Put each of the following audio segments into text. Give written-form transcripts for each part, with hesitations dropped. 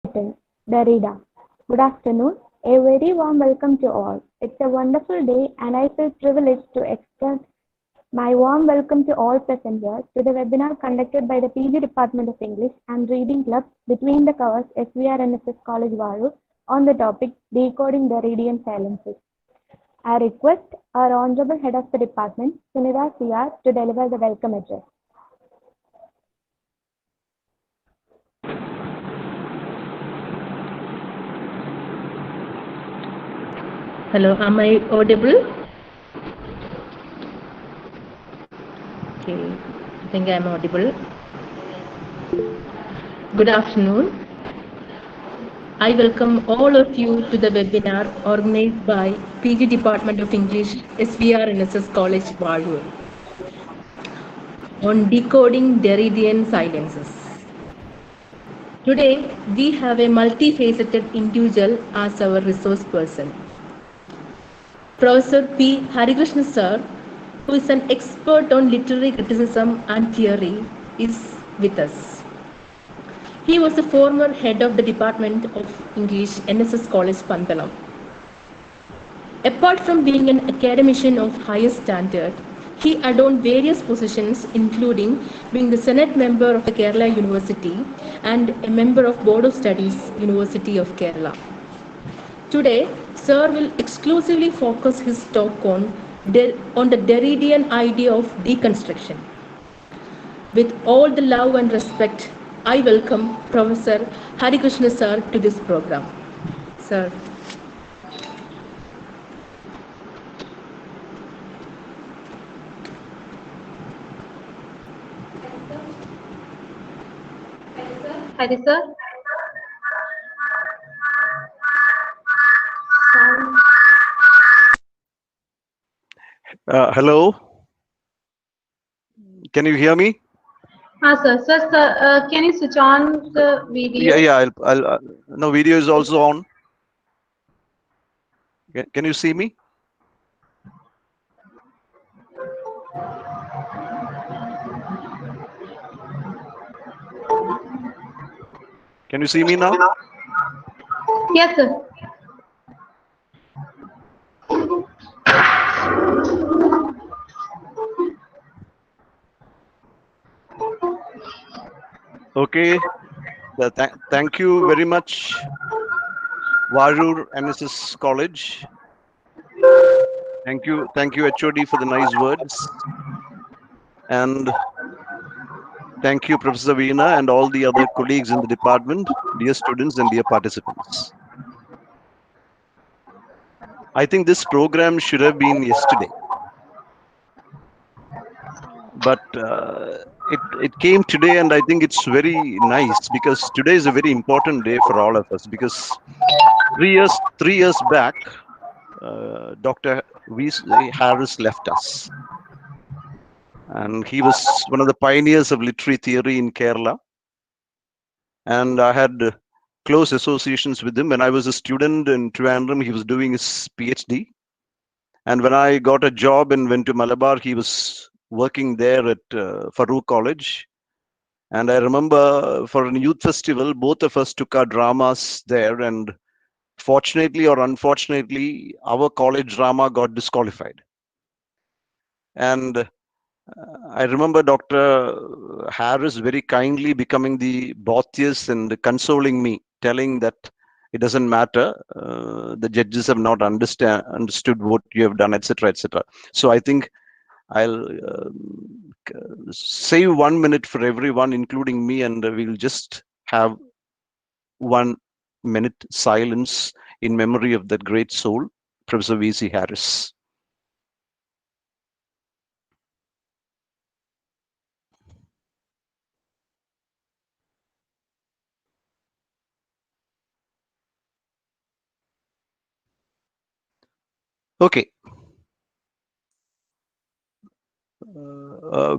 title, Derrida. Good afternoon. A very warm welcome to all. It's a wonderful day and I feel privileged to extend my warm welcome to all present here to the webinar conducted by the PG Department of English and Reading Club between the covers SVR NSS College Vazhoor on the topic Decoding Derridean Silences. I request our Honorable Head of the Department, Sunita CR, to deliver the welcome address. Hello, am I audible? Okay, I think I am audible. Good afternoon. I welcome all of you to the webinar organized by PG Department of English, SVR NSS College, Vazhoor on decoding derridean silences. Today, we have a multifaceted individual as our resource person. Professor P. Harikrishna sir, who is an expert on literary criticism and theory, is with us. He was the former head of the Department of English, NSS College, Pandalam. Apart from being an academician of highest standard, he adorned various positions, including being the Senate member of the Kerala University and a member of Board of Studies, University of Kerala. Today, Sir will exclusively focus his talk on the Derridean idea of deconstruction. With all the love and respect, I welcome Professor Harikrishna Sir to this program. Sir. Hari sir. Hello. Can you hear me? Sir. Sir, can you switch on the video? Yeah. No, video is also on. Can you see me? Can you see me now? Yes, sir. Okay. Thank you very much, Vazhoor NSS College. Thank you, HOD, for the nice words. And thank you, Professor Veena, and all the other colleagues in the department, dear students and dear participants. I think this program should have been yesterday, but it came today, and I think it's very nice because today is a very important day for all of us, because 3 years back, Dr. V.C. Harris left us, and he was one of the pioneers of literary theory in Kerala, and I had close associations with him. When I was a student in Trivandrum, he was doing his PhD, and when I got a job and went to Malabar, he was working there at Vazhoor College. And I remember for a youth festival, both of us took our dramas there, and fortunately or unfortunately, our college drama got disqualified. And I remember Dr. Harris very kindly becoming the Boethius and consoling me, telling that it doesn't matter, the judges have not understood what you have done, etc., etc. So I think I'll save 1 minute for everyone, including me, and we'll just have 1 minute silence in memory of that great soul, Professor V.C. Harris. Okay.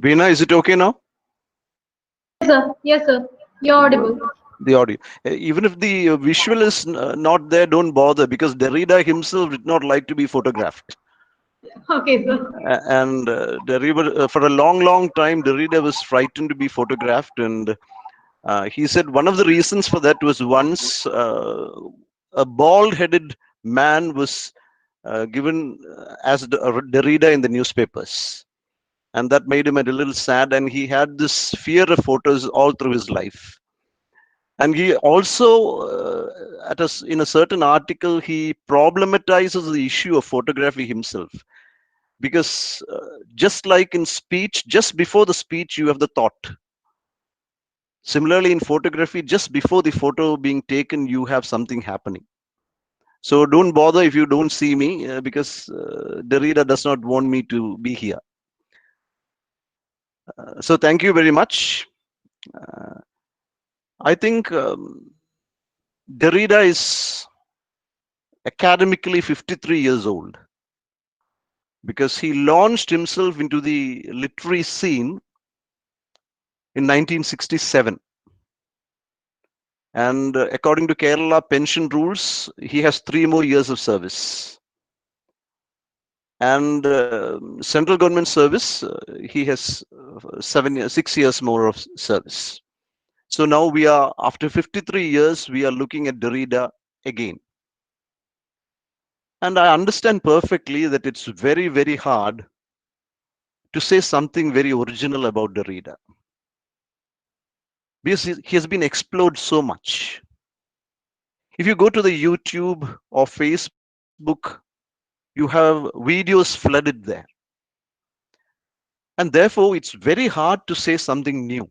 Veena, is it okay now? Yes, sir. You're audible. The audio. Even if the visual is not there, don't bother, because Derrida himself did not like to be photographed. Okay, sir. And Derrida, for a long time, Derrida was frightened to be photographed, and He said one of the reasons for that was once a bald-headed man was given as Derrida in the newspapers, and that made him a little sad, and he had this fear of photos all through his life. And he also, in a certain article, he problematizes the issue of photography himself, because just like in speech, just before the speech, you have the thought. Similarly, in photography, just before the photo being taken, you have something happening. So don't bother if you don't see me, because Derrida does not want me to be here. So thank you very much. I think Derrida is academically 53 years old, because he launched himself into the literary scene in 1967. And according to Kerala pension rules, he has 3 more years of service. And central government service, he has 6 years more of service. So now we are, after 53 years, we are looking at Derrida again. And I understand perfectly that it's very, very hard to say something very original about Derrida, because he has been explored so much. If you go to the YouTube or Facebook, you have videos flooded there. And therefore, it's very hard to say something new.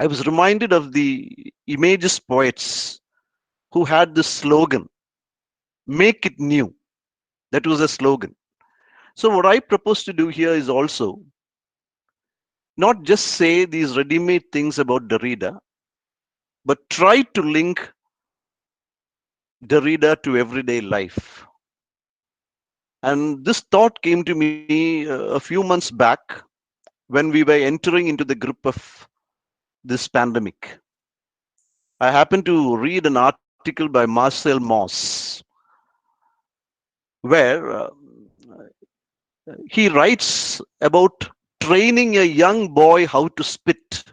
I was reminded of the Images poets who had this slogan, "Make it new." That was a slogan. So what I propose to do here is also not just say these ready-made things about Derrida, but try to link Derrida to everyday life. And this thought came to me a few months back when we were entering into the grip of this pandemic. I happened to read an article by Marcel Mauss, where he writes about training a young boy how to spit.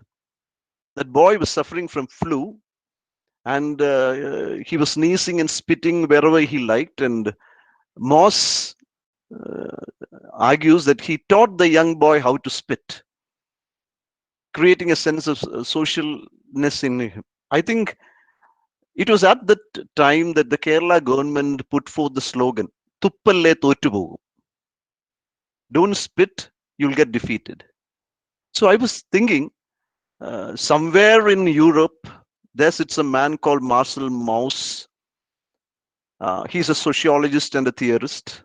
That boy was suffering from flu, and he was sneezing and spitting wherever he liked. And Mauss argues that he taught the young boy how to spit, creating a sense of socialness in him. I think it was at that time that the Kerala government put forth the slogan, "Thuppalle thotupogu." Don't spit, you'll get defeated. So I was thinking, somewhere in Europe, there sits a man called Marcel Mauss. He's a sociologist and a theorist.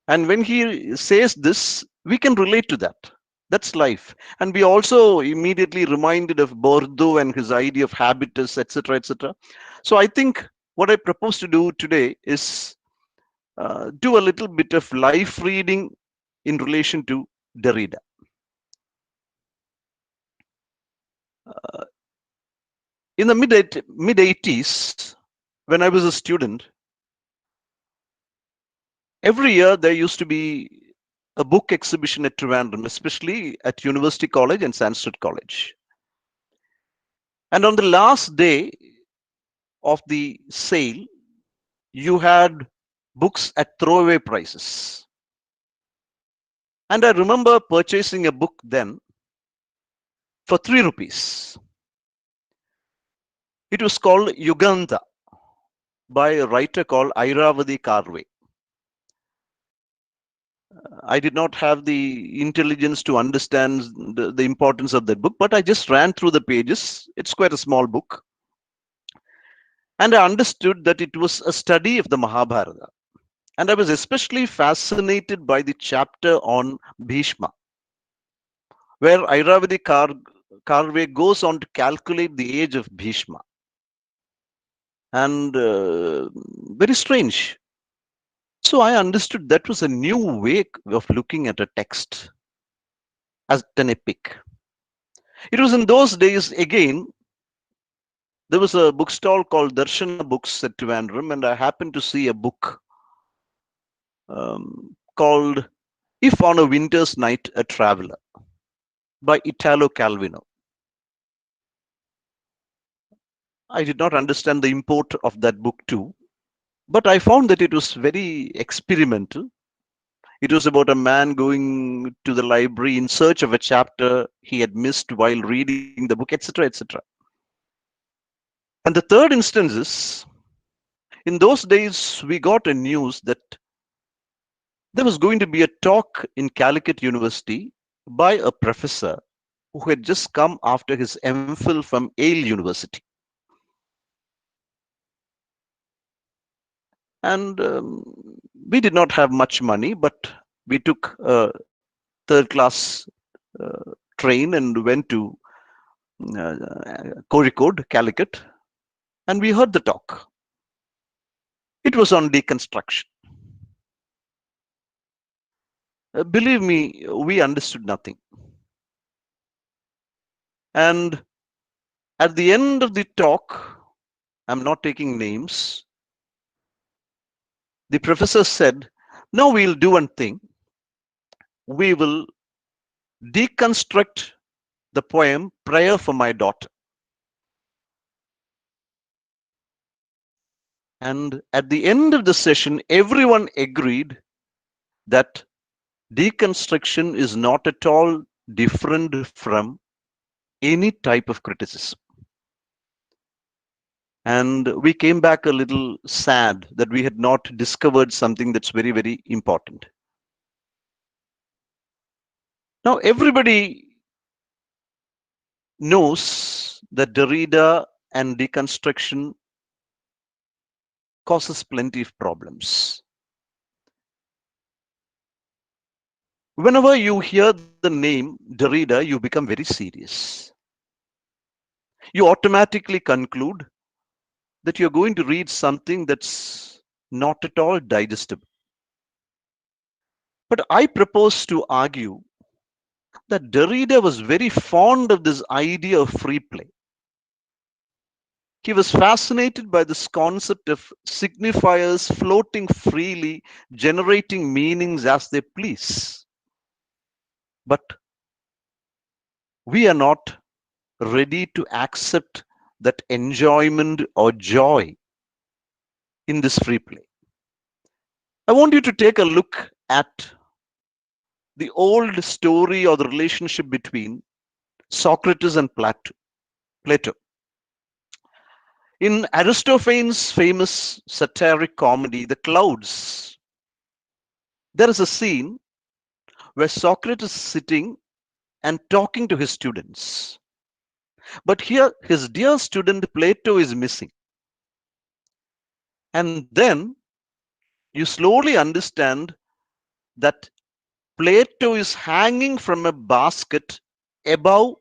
And when he says this, we can relate to that. That's life. And we also immediately reminded of Bordeaux and his idea of habitus, etc., etc. So I think what I propose to do today is do a little bit of life reading in relation to Derrida. In the mid 80s, when I was a student, every year there used to be a book exhibition at Trivandrum, especially at University College and Sanskrit College. And on the last day of the sale, you had books at throwaway prices. And I remember purchasing a book then for 3 rupees. It was called Yugantha by a writer called Airavati Karve. I did not have the intelligence to understand the importance of that book, but I just ran through the pages. It's quite a small book. And I understood that it was a study of the Mahabharata. And I was especially fascinated by the chapter on Bhishma, where Airavati Karve goes on to calculate the age of Bhishma. And very strange. So I understood that was a new way of looking at a text as an epic. It was in those days, again, there was a bookstall called Darshana Books at Trivandrum, and I happened to see a book called If on a Winter's Night, a Traveler by Italo Calvino. I did not understand the import of that book too, but I found that it was very experimental. It was about a man going to the library in search of a chapter he had missed while reading the book, etc., etc. And the third instance is, in those days, we got a news that there was going to be a talk in Calicut University by a professor who had just come after his MPhil from Yale University. And we did not have much money, but we took a third class train and went to Kozhikode, Calicut, and we heard the talk. It was on deconstruction. Believe me, we understood nothing. And at the end of the talk, I'm not taking names, the professor said, now we'll do one thing. We will deconstruct the poem Prayer for My Daughter. And at the end of the session, everyone agreed that deconstruction is not at all different from any type of criticism. And we came back a little sad that we had not discovered something that's very, very important. Now, everybody knows that Derrida and deconstruction causes plenty of problems. Whenever you hear the name Derrida, you become very serious. You automatically conclude that you're going to read something that's not at all digestible. But I propose to argue that Derrida was very fond of this idea of free play. He was fascinated by this concept of signifiers floating freely, generating meanings as they please. But we are not ready to accept that enjoyment or joy in this free play. I want you to take a look at the old story or the relationship between Socrates and Plato. In Aristophanes' famous satiric comedy, The Clouds, there is a scene where Socrates is sitting and talking to his students. But here, his dear student Plato is missing. And then you slowly understand that Plato is hanging from a basket above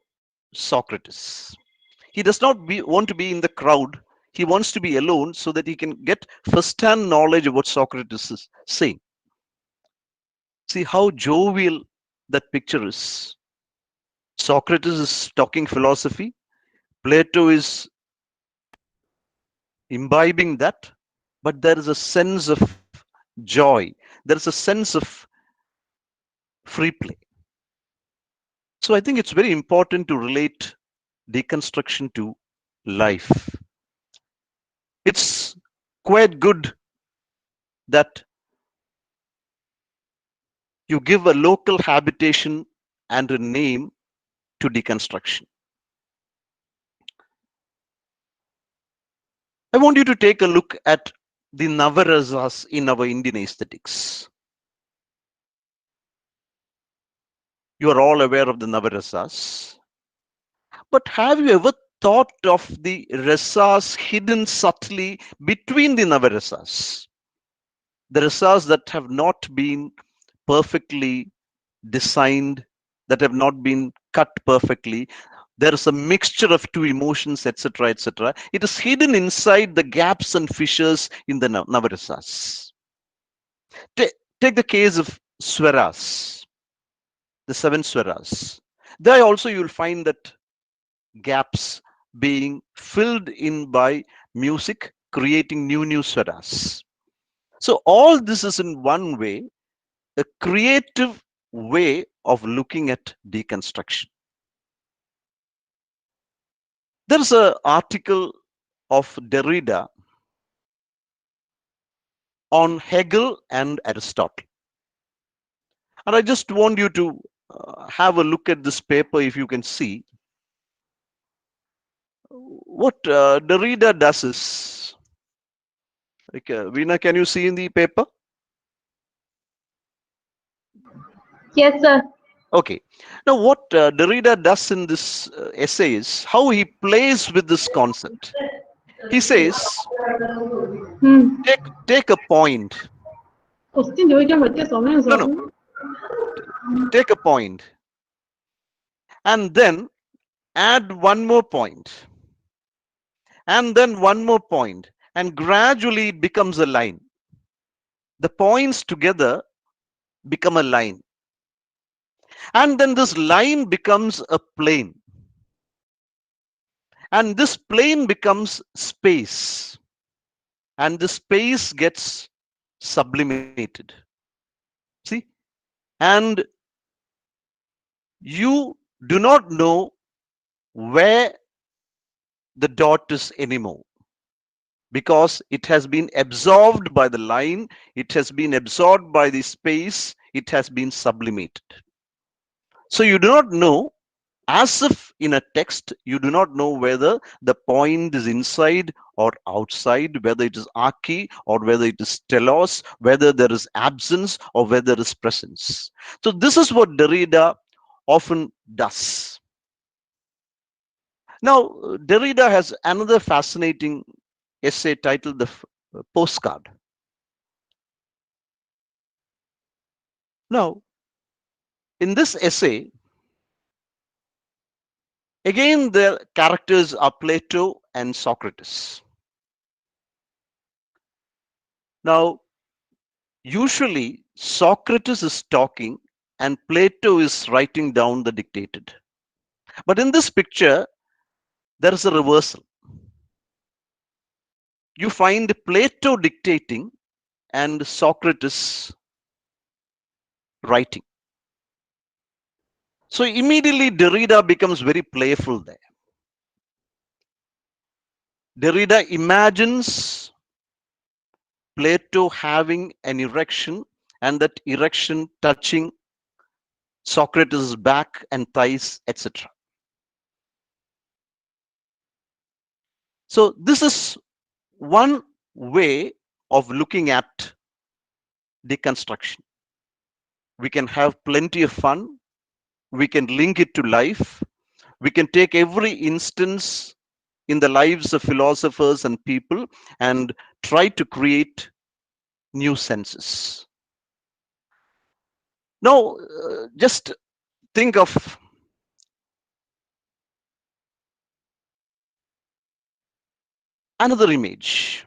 Socrates. He does not want to be in the crowd. He wants to be alone so that he can get first-hand knowledge of what Socrates is saying. See how jovial that picture is. Socrates is talking philosophy. Plato is imbibing that, but there is a sense of joy. There is a sense of free play. So I think it's very important to relate deconstruction to life. It's quite good that you give a local habitation and a name to deconstruction. I want you to take a look at the Navarasas in our Indian aesthetics. You are all aware of the Navarasas. But have you ever thought of the rasas hidden subtly between the Navarasas? The rasas that have not been perfectly designed, that have not been cut perfectly. There is a mixture of two emotions, etc., etc. It is hidden inside the gaps and fissures in the Navarasas. Take the case of Swaras, the 7 Swaras. There also you will find that gaps being filled in by music, creating new Swaras. So all this is in one way a creative way of looking at deconstruction. There's an article of Derrida on Hegel and Aristotle. And I just want you to have a look at this paper if you can see. What Derrida does is, like, Veena, can you see in the paper? Yes, sir. Okay. Now, what Derrida does in this essay is how he plays with this concept. He says, take a point. Question ചോദിക്കാൻ പറ്റിയ സമയം No, no. Take a point and then add one more point and then one more point, and gradually it becomes a line. The points together become a line, and then this line becomes a plane, and this plane becomes space, and the space gets sublimated. See, and you do not know where the dot is anymore, because it has been absorbed by the line, it has been absorbed by the space, it has been sublimated. So you do not know, as if in a text, you do not know whether the point is inside or outside, whether it is arche or whether it is telos, whether there is absence or whether there is presence. So this is what Derrida often does. Now, Derrida has another fascinating essay titled The Postcard. Now, in this essay, again, the characters are Plato and Socrates. Now, usually Socrates is talking and Plato is writing down the dictated. But in this picture, there is a reversal. You find Plato dictating and Socrates writing. So immediately Derrida becomes very playful there. Derrida imagines Plato having an erection, and that erection touching Socrates' back and thighs, etc. So this is one way of looking at deconstruction. We can have plenty of fun. We can link it to life. We can take every instance in the lives of philosophers and people and try to create new senses. Now, just think of another image.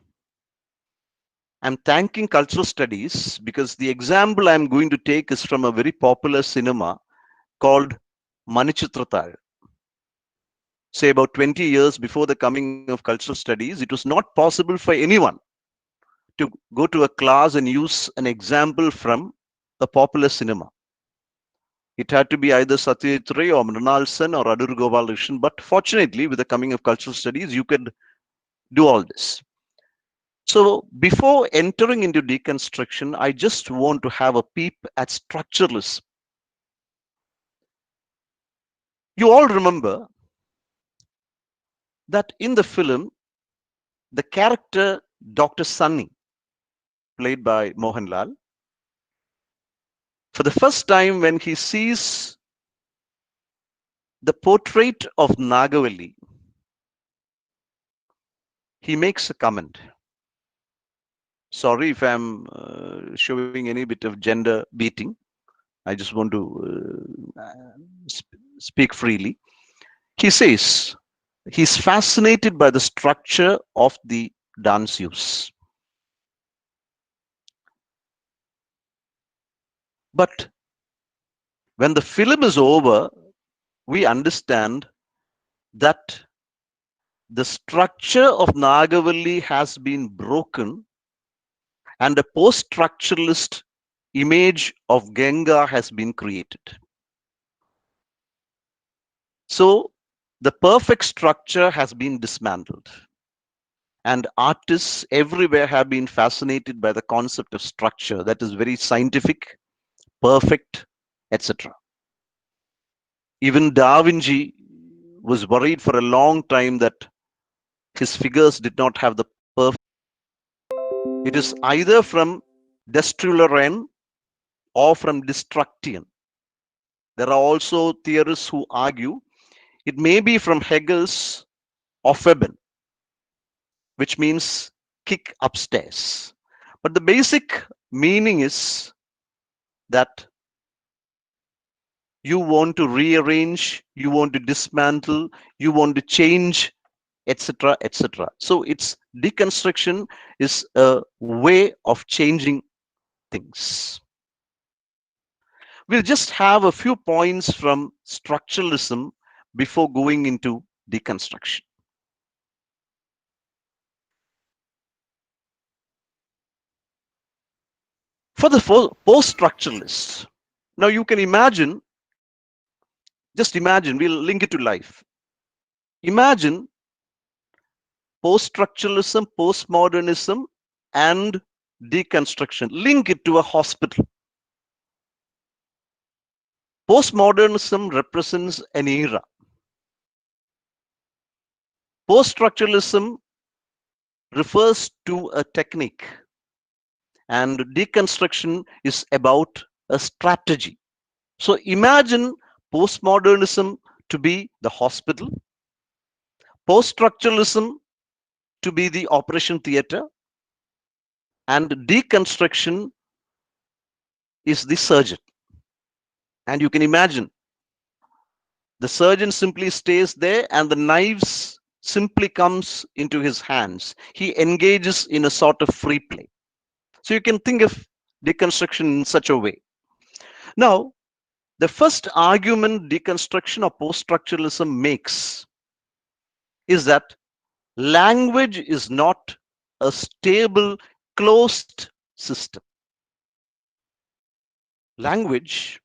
I'm thanking cultural studies because the example I'm going to take is from a very popular cinema called Manichitrathal. Say about 20 years before the coming of cultural studies, it was not possible for anyone to go to a class and use an example from a popular cinema. It had to be either Satyajit Ray or Mrinal Sen or Adur Gopalakrishnan. But fortunately, with the coming of cultural studies, you could do all this. So before entering into deconstruction, I just want to have a peep at structuralism. You all remember that in the film, the character Dr. Sunny, played by Mohanlal, for the first time when he sees the portrait of Nagavalli, he makes a comment. Sorry if I'm showing any bit of gender beating. I just want to speak freely. He says he's fascinated by the structure of the dance use. But when the film is over, we understand that the structure of Nagavalli has been broken and a post-structuralist image of Ganga has been created. So the perfect structure has been dismantled. and artists everywhere have been fascinated by the concept of structure that is very scientific, perfect, etc. Even Da Vinci was worried for a long time that his figures did not have the perfect. It is either from Destrulleren or from Destructian. There are also theorists who argue it may be from Hegel's Aufheben, which means kick upstairs. But the basic meaning is that you want to rearrange, you want to dismantle, you want to change, etc., etc. So its deconstruction is a way of changing things. We'll just have a few points from structuralism before going into deconstruction. For the post-structuralists, now you can imagine, just imagine, we'll link it to life. Imagine post-structuralism, postmodernism, and deconstruction. Link it to a hospital. Postmodernism represents an era. Post-structuralism refers to a technique, and deconstruction is about a strategy. So imagine postmodernism to be the hospital, post-structuralism to be the operation theater, and deconstruction is the surgeon. And you can imagine the surgeon simply stays there and the knives simply comes into his hands. He engages in a sort of free play. So you can think of deconstruction in such a way. Now, the first argument deconstruction or post-structuralism makes is that language is not a stable, closed system. Language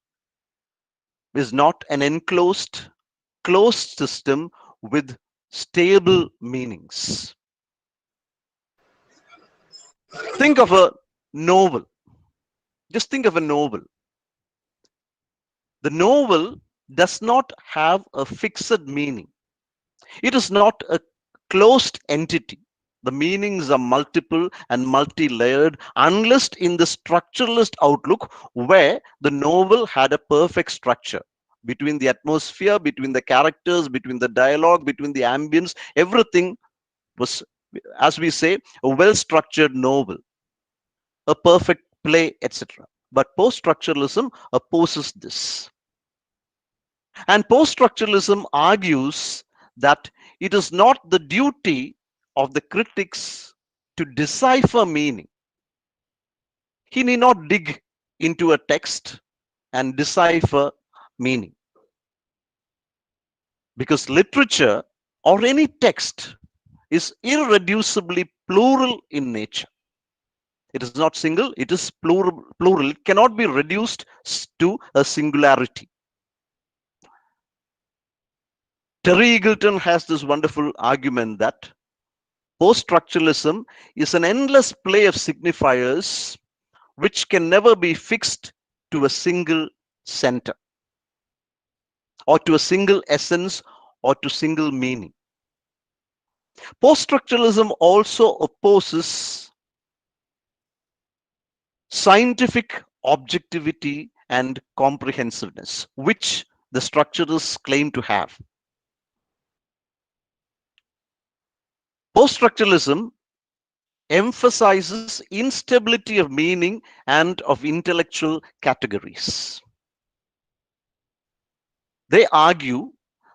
is not an enclosed, closed system with stable meanings. Think of a novel. Just think of a novel. The novel does not have a fixed meaning. It is not a closed entity. The meanings are multiple and multi-layered, unless in the structuralist outlook where the novel had a perfect structure between the atmosphere, between the characters, between the dialogue, between the ambience. Everything was, as we say, a well-structured novel, a perfect play, etc. But post-structuralism opposes this. And post-structuralism argues that it is not the duty of the critics to decipher meaning. He need not dig into a text and decipher meaning. Because literature or any text is irreducibly plural in nature. It is not single, it is plural. It cannot be reduced to a singularity. Terry Eagleton has this wonderful argument that post-structuralism is an endless play of signifiers which can never be fixed to a single center or to a single essence or to single meaning. Post-structuralism also opposes scientific objectivity and comprehensiveness, which the structuralists claim to have. Post-structuralism emphasizes instability of meaning and of intellectual categories. They argue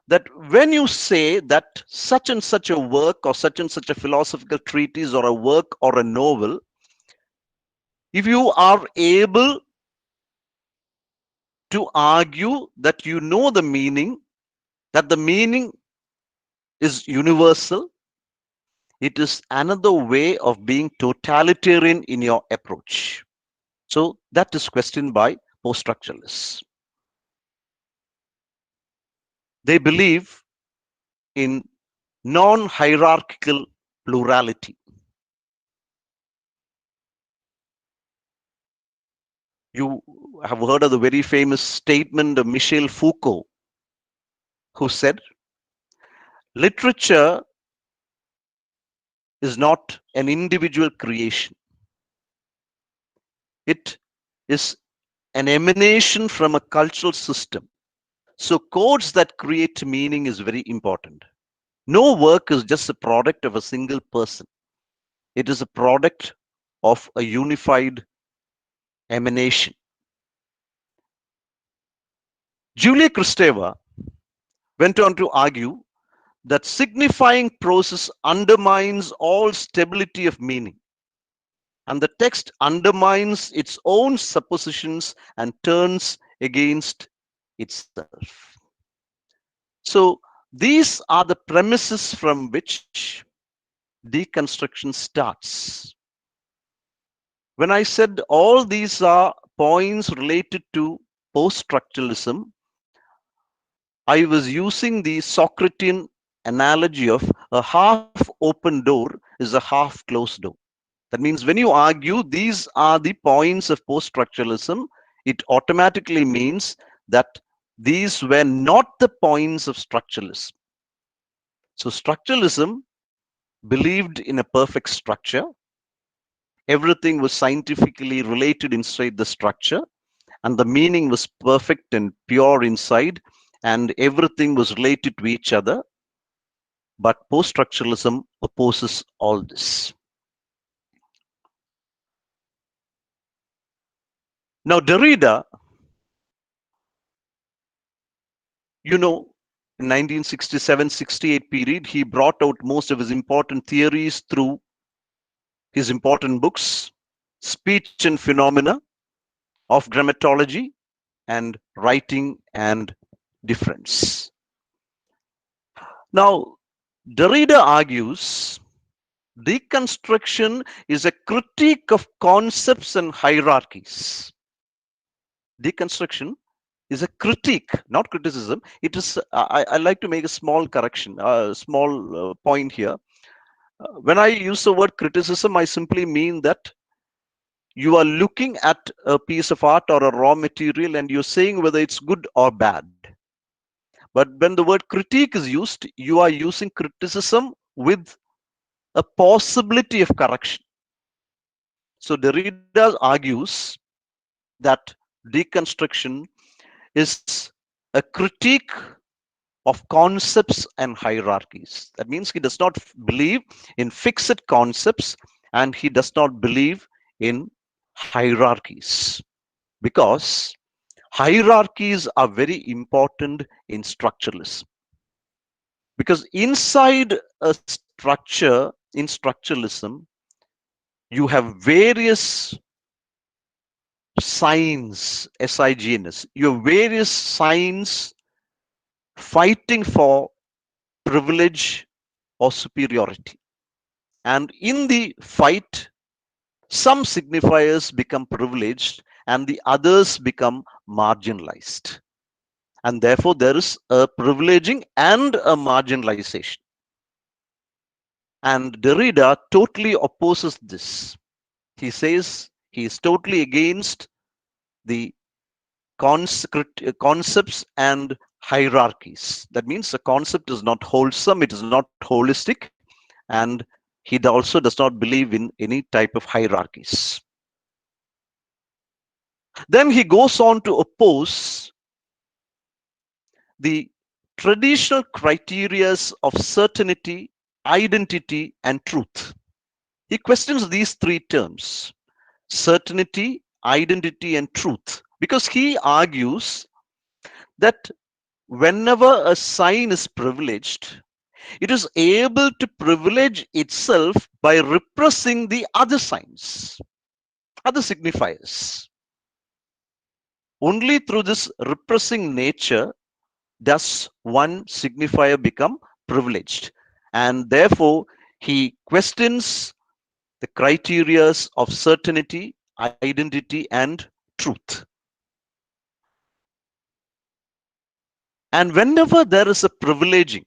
that when you say that such and such a work or such and such a philosophical treatise or a work or a novel, if you are able to argue that you know the meaning, that the meaning is universal, it is another way of being totalitarian in your approach. So that is questioned by post-structuralists. They believe in non-hierarchical plurality. You have heard of the very famous statement of Michel Foucault, who said, literature is not an individual creation. It is an emanation from a cultural system. So codes that create meaning is very important. No work is just a product of a single person. It is a product of a unified emanation. Julia Kristeva went on to argue that signifying process undermines all stability of meaning, and the text undermines its own suppositions and turns against itself. So these are the premises from which deconstruction starts. When I said all these are points related to post-structuralism, I was using the Socratean analogy of a half-open door is a half-closed door. That means when you argue these are the points of post-structuralism, it automatically means that these were not the points of structuralism. So structuralism believed in a perfect structure. Everything was scientifically related inside the structure, and the meaning was perfect and pure inside, and everything was related to each other. But post-structuralism opposes all this. Now, Derrida, in 1967-68 period, he brought out most of his important theories through his important books, Speech and Phenomena of Grammatology and Writing and Difference. Now, Derrida argues deconstruction is a critique of concepts and hierarchies. Deconstruction is a critique, not criticism. It is. I like to make a small correction, a small point here. When I use the word criticism, I simply mean that you are looking at a piece of art or a raw material and you're saying whether it's good or bad. But when the word critique is used, you are using criticism with a possibility of correction. So Derrida argues that deconstruction is a critique of concepts and hierarchies. That means he does not believe in fixed concepts and he does not believe in hierarchies, because hierarchies are very important in structuralism. Because inside a structure, in structuralism, you have various signs, SIGNs, you have various signs fighting for privilege or superiority. And in the fight, some signifiers become privileged and the others become marginalized. And therefore, there is a privileging and a marginalization. And Derrida totally opposes this. He says he is totally against the concepts and hierarchies. That means the concept is not wholesome, it is not holistic, and he also does not believe in any type of hierarchies. Then he goes on to oppose the traditional criteria of certainty, identity, and truth. He questions these three terms: certainty, identity, and truth, because he argues that whenever a sign is privileged, it is able to privilege itself by repressing the other signs, other signifiers. Only through this repressing nature does one signifier become privileged. And therefore, he questions the criteria of certainty, identity, and truth. And whenever there is a privileging,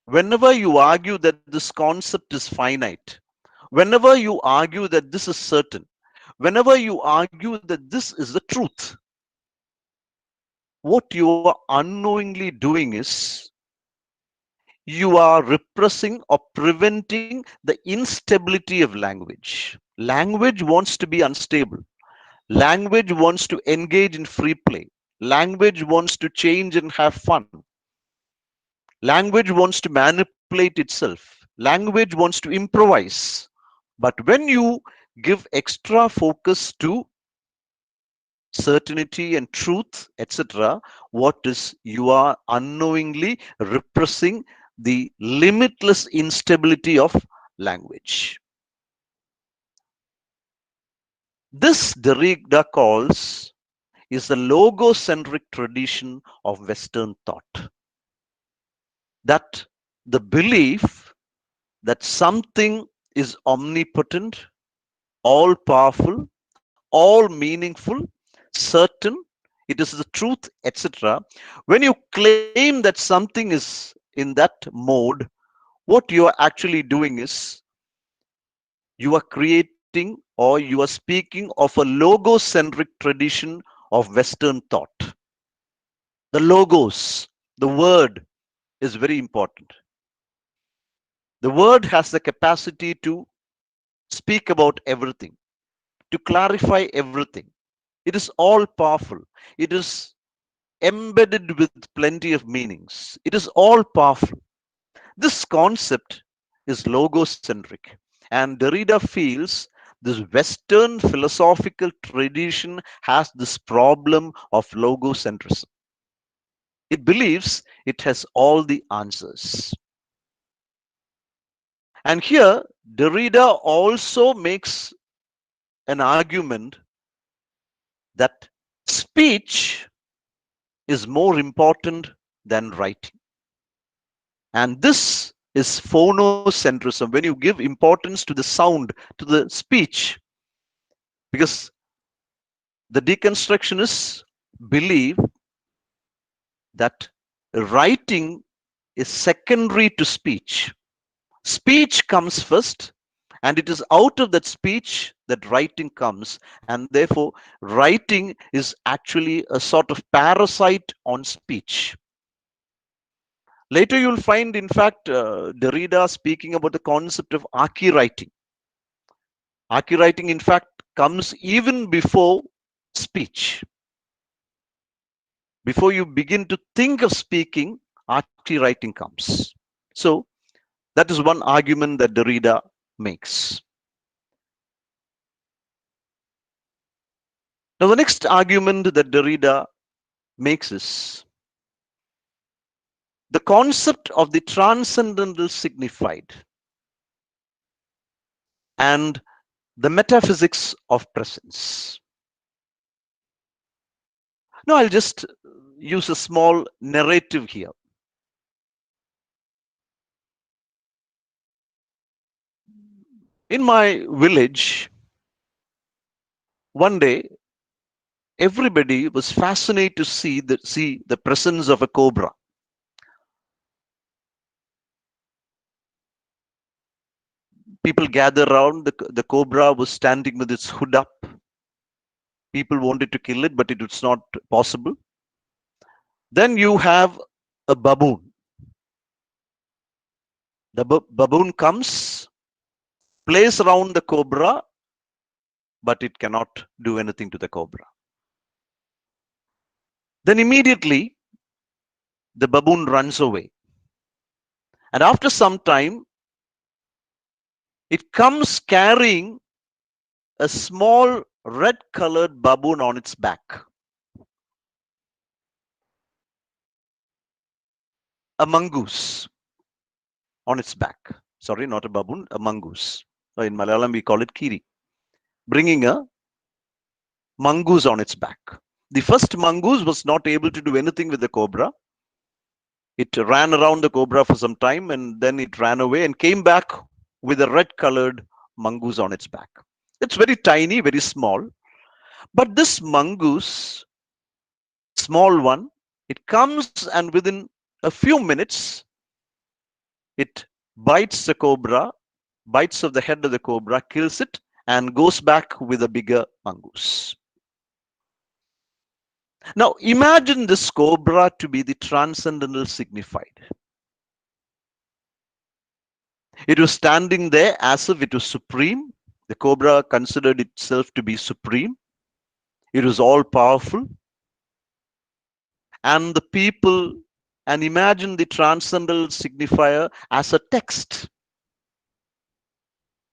whenever you argue that this concept is finite, whenever you argue that this is certain, whenever you argue that this is the truth, what you are unknowingly doing is you are repressing or preventing the instability of language. Language wants to be unstable. Language wants to engage in free play. Language wants to change and have fun. Language wants to manipulate itself. Language wants to improvise. But when you give extra focus to certainty and truth, etc., what is you are unknowingly repressing the limitless instability of language. This Derrida calls is the logocentric tradition of Western thought. That the belief that something is omnipotent, all powerful, all meaningful, certain, it is the truth, etc. When you claim that something is in that mode, what you are actually doing is you are creating or you are speaking of a logocentric tradition of Western thought. The logos, the word, is very important. The word has the capacity to speak about everything, to clarify everything. It is all powerful. It is embedded with plenty of meanings. It is all powerful. This concept is logocentric, and Derrida feels this Western philosophical tradition has this problem of logocentrism. It believes it has all the answers. And here, Derrida also makes an argument that speech is more important than writing. And this is phonocentrism, when you give importance to the sound, to the speech, because the deconstructionists believe that writing is secondary to speech. Speech comes first, and it is out of that speech that writing comes, and therefore writing is actually a sort of parasite on speech. Later you'll find, in fact, Derrida speaking about the concept of archie-writing. Archie-writing, in fact, comes even before speech. Before you begin to think of speaking, archie-writing comes. So that is one argument that Derrida makes. Now, the next argument that Derrida makes is the concept of the transcendental signified and the metaphysics of presence. Now, I'll just use a small narrative here. In my village, one day, everybody was fascinated to see the presence of a cobra. People gathered around. The cobra was standing with its hood up. People wanted to kill it, but it was not possible. Then you have a baboon. The baboon comes, plays around the cobra, but it cannot do anything to the cobra. Then immediately the baboon runs away. And after some time, it comes carrying a small red-colored baboon on its back. A mongoose on its back. Sorry, not a baboon, a mongoose. In Malayalam, we call it kiri. Bringing a mongoose on its back. The first mongoose was not able to do anything with the cobra. It ran around the cobra for some time, and then it ran away and came back with a red-colored mongoose on its back. It's very tiny, very small. But this mongoose, small one, it comes and within a few minutes, it bites the cobra, bites of the head of the cobra, kills it, and goes back with a bigger mongoose. Now imagine this cobra to be the transcendental signified. It was standing there as if it was supreme. The cobra considered itself to be supreme. It was all powerful. And the people, and imagine the transcendental signifier as a text,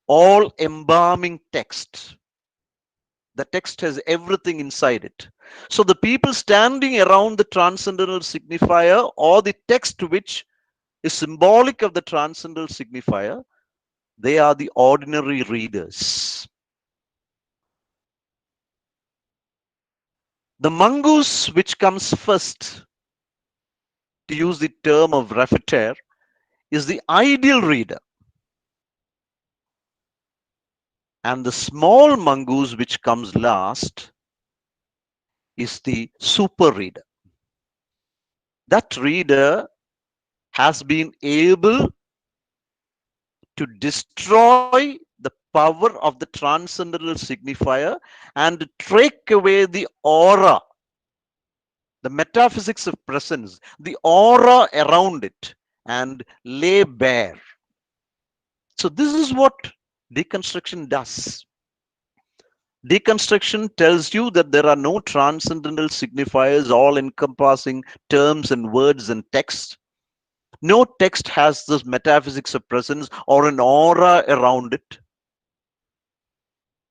all embalming text. The text has everything inside it. So the people standing around the transcendental signifier, or the text which is symbolic of the transcendental signifier, they are the ordinary readers. The mongoose which comes first, to use the term of Raffater, is the ideal reader. And the small mongoose which comes last is the super reader. That reader has been able to destroy the power of the transcendental signifier and take away the aura, the metaphysics of presence, the aura around it, and lay bare. So this is what deconstruction does. Deconstruction tells you that there are no transcendental signifiers, all encompassing terms and words and text. No text has this metaphysics of presence or an aura around it.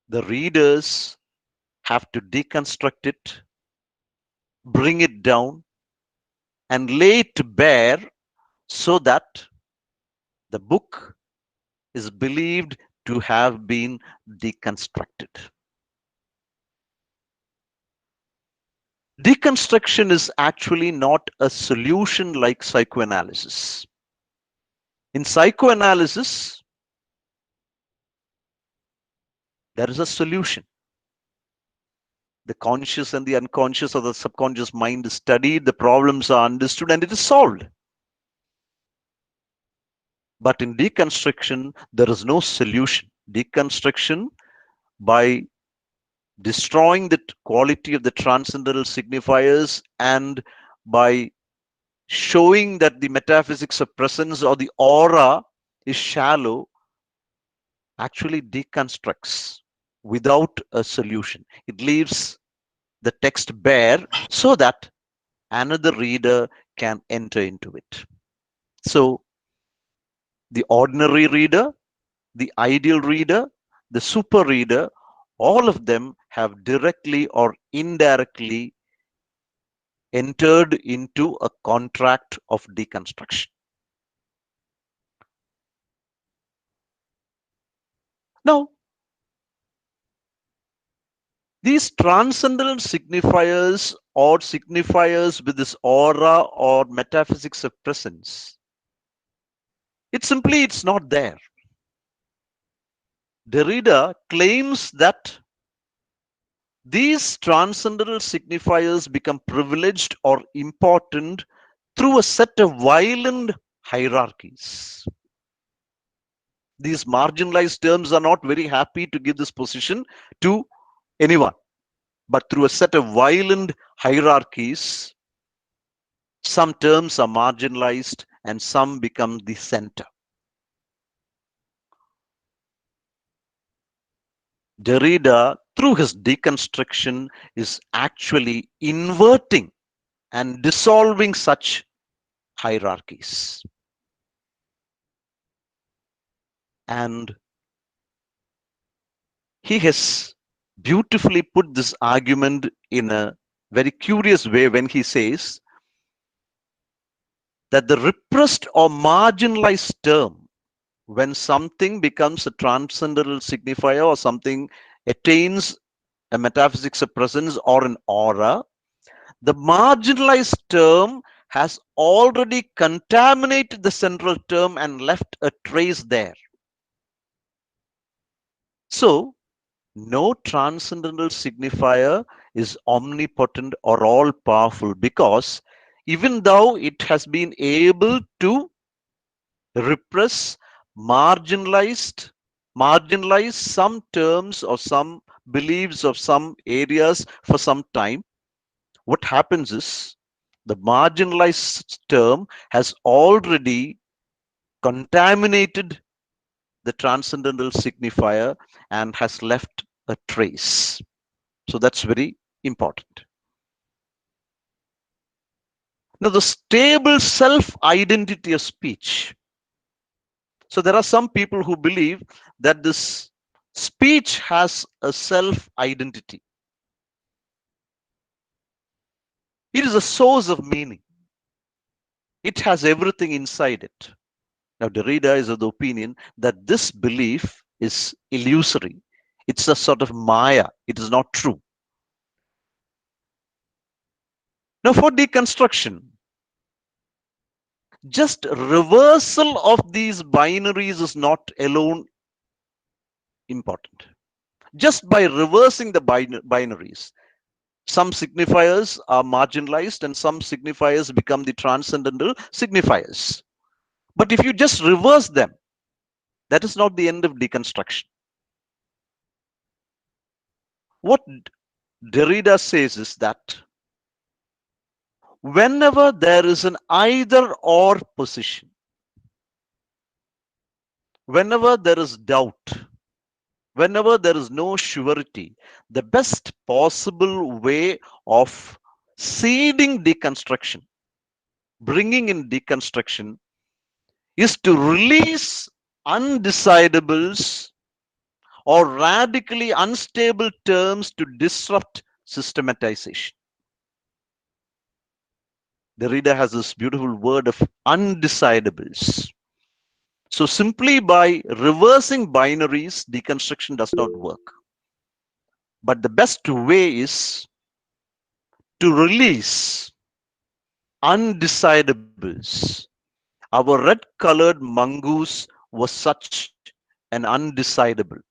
The readers have to deconstruct it, bring it down, and lay it bare so that the book is believed to have been deconstructed. Deconstruction is actually not a solution like psychoanalysis. In psychoanalysis, there is a solution. The conscious and the unconscious or the subconscious mind is studied, the problems are understood, and it is solved. But in deconstruction, there is no solution. Deconstruction, by destroying the quality of the transcendental signifiers and by showing that the metaphysics of presence or the aura is shallow, actually deconstructs without a solution. It leaves the text bare so that another reader can enter into it. So the ordinary reader, the ideal reader, the super reader, all of them have directly or indirectly entered into a contract of deconstruction. Now, these transcendental signifiers or signifiers with this aura or metaphysics of presence, it's not there. Derrida claims that these transcendental signifiers become privileged or important through a set of violent hierarchies. These marginalized terms are not very happy to give this position to anyone, but through a set of violent hierarchies, some terms are marginalized and some become the center. Derrida, through his deconstruction, is actually inverting and dissolving such hierarchies. And he has beautifully put this argument in a very curious way when he says that the repressed or marginalized term, when something becomes a transcendental signifier or something attains a metaphysics of presence or an aura, the marginalized term has already contaminated the central term and left a trace there. So, no transcendental signifier is omnipotent or all powerful, because even though it has been able to repress marginalized marginalize some terms or some beliefs of some areas for some time, what happens is the marginalized term has already contaminated the transcendental signifier and has left a trace. So that's very important. Now, the stable self identity of speech. So there are some people who believe that this speech has a self identity. It is a source of meaning. It has everything inside it. Now, Derrida is of the opinion that this belief is illusory. It's a sort of Maya. It is not true. Now, for deconstruction, just reversal of these binaries is not alone important. Just by reversing the binaries, some signifiers are marginalized and some signifiers become the transcendental signifiers. But if you just reverse them, that is not the end of deconstruction. What Derrida says is that whenever there is an either or position, whenever there is doubt, whenever there is no surety, the best possible way of seeding deconstruction, bringing in deconstruction, is to release undecidables or radically unstable terms to disrupt systematization. Derrida has this beautiful word of undecidables. So simply by reversing binaries, deconstruction does not work. But the best way is to release undecidables. Our red colored mongoose was such an undecidable.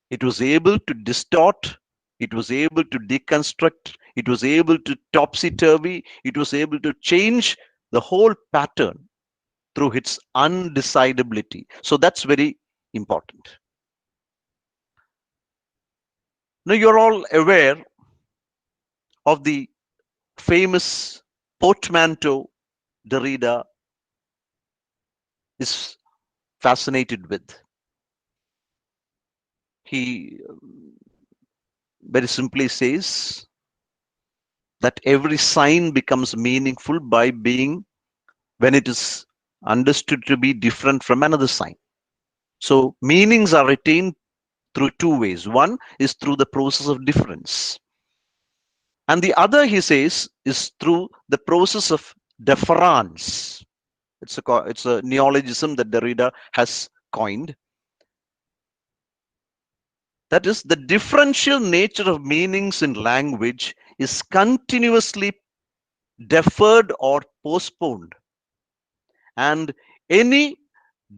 It was able to distort, it was able to deconstruct, it was able to topsy-turvy, it was able to change the whole pattern through its undecidability. So that's very important. Now you're all aware of the famous portmanteau Derrida is fascinated with. He very simply says that every sign becomes meaningful by being when it is understood to be different from another sign. So meanings are attained through two ways. One is through the process of difference. And the other, he says, is through the process of deference. It's a neologism that Derrida has coined. That is, the differential nature of meanings in language is continuously deferred or postponed. And any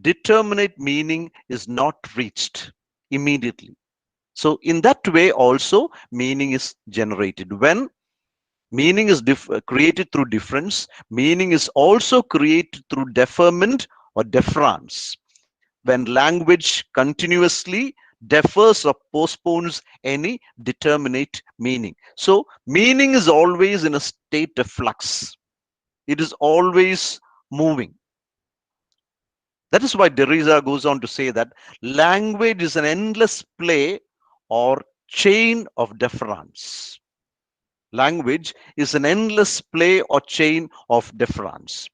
determinate meaning is not reached immediately. So in that way also meaning is generated. When meaning is created through difference, meaning is also created through deferment or deference. When language continuously defers or postpones any determinate meaning. So meaning is always in a state of flux. It is always moving. That is why Derrida goes on to say that language is an endless play or chain of deference. Language is an endless play or chain of deference,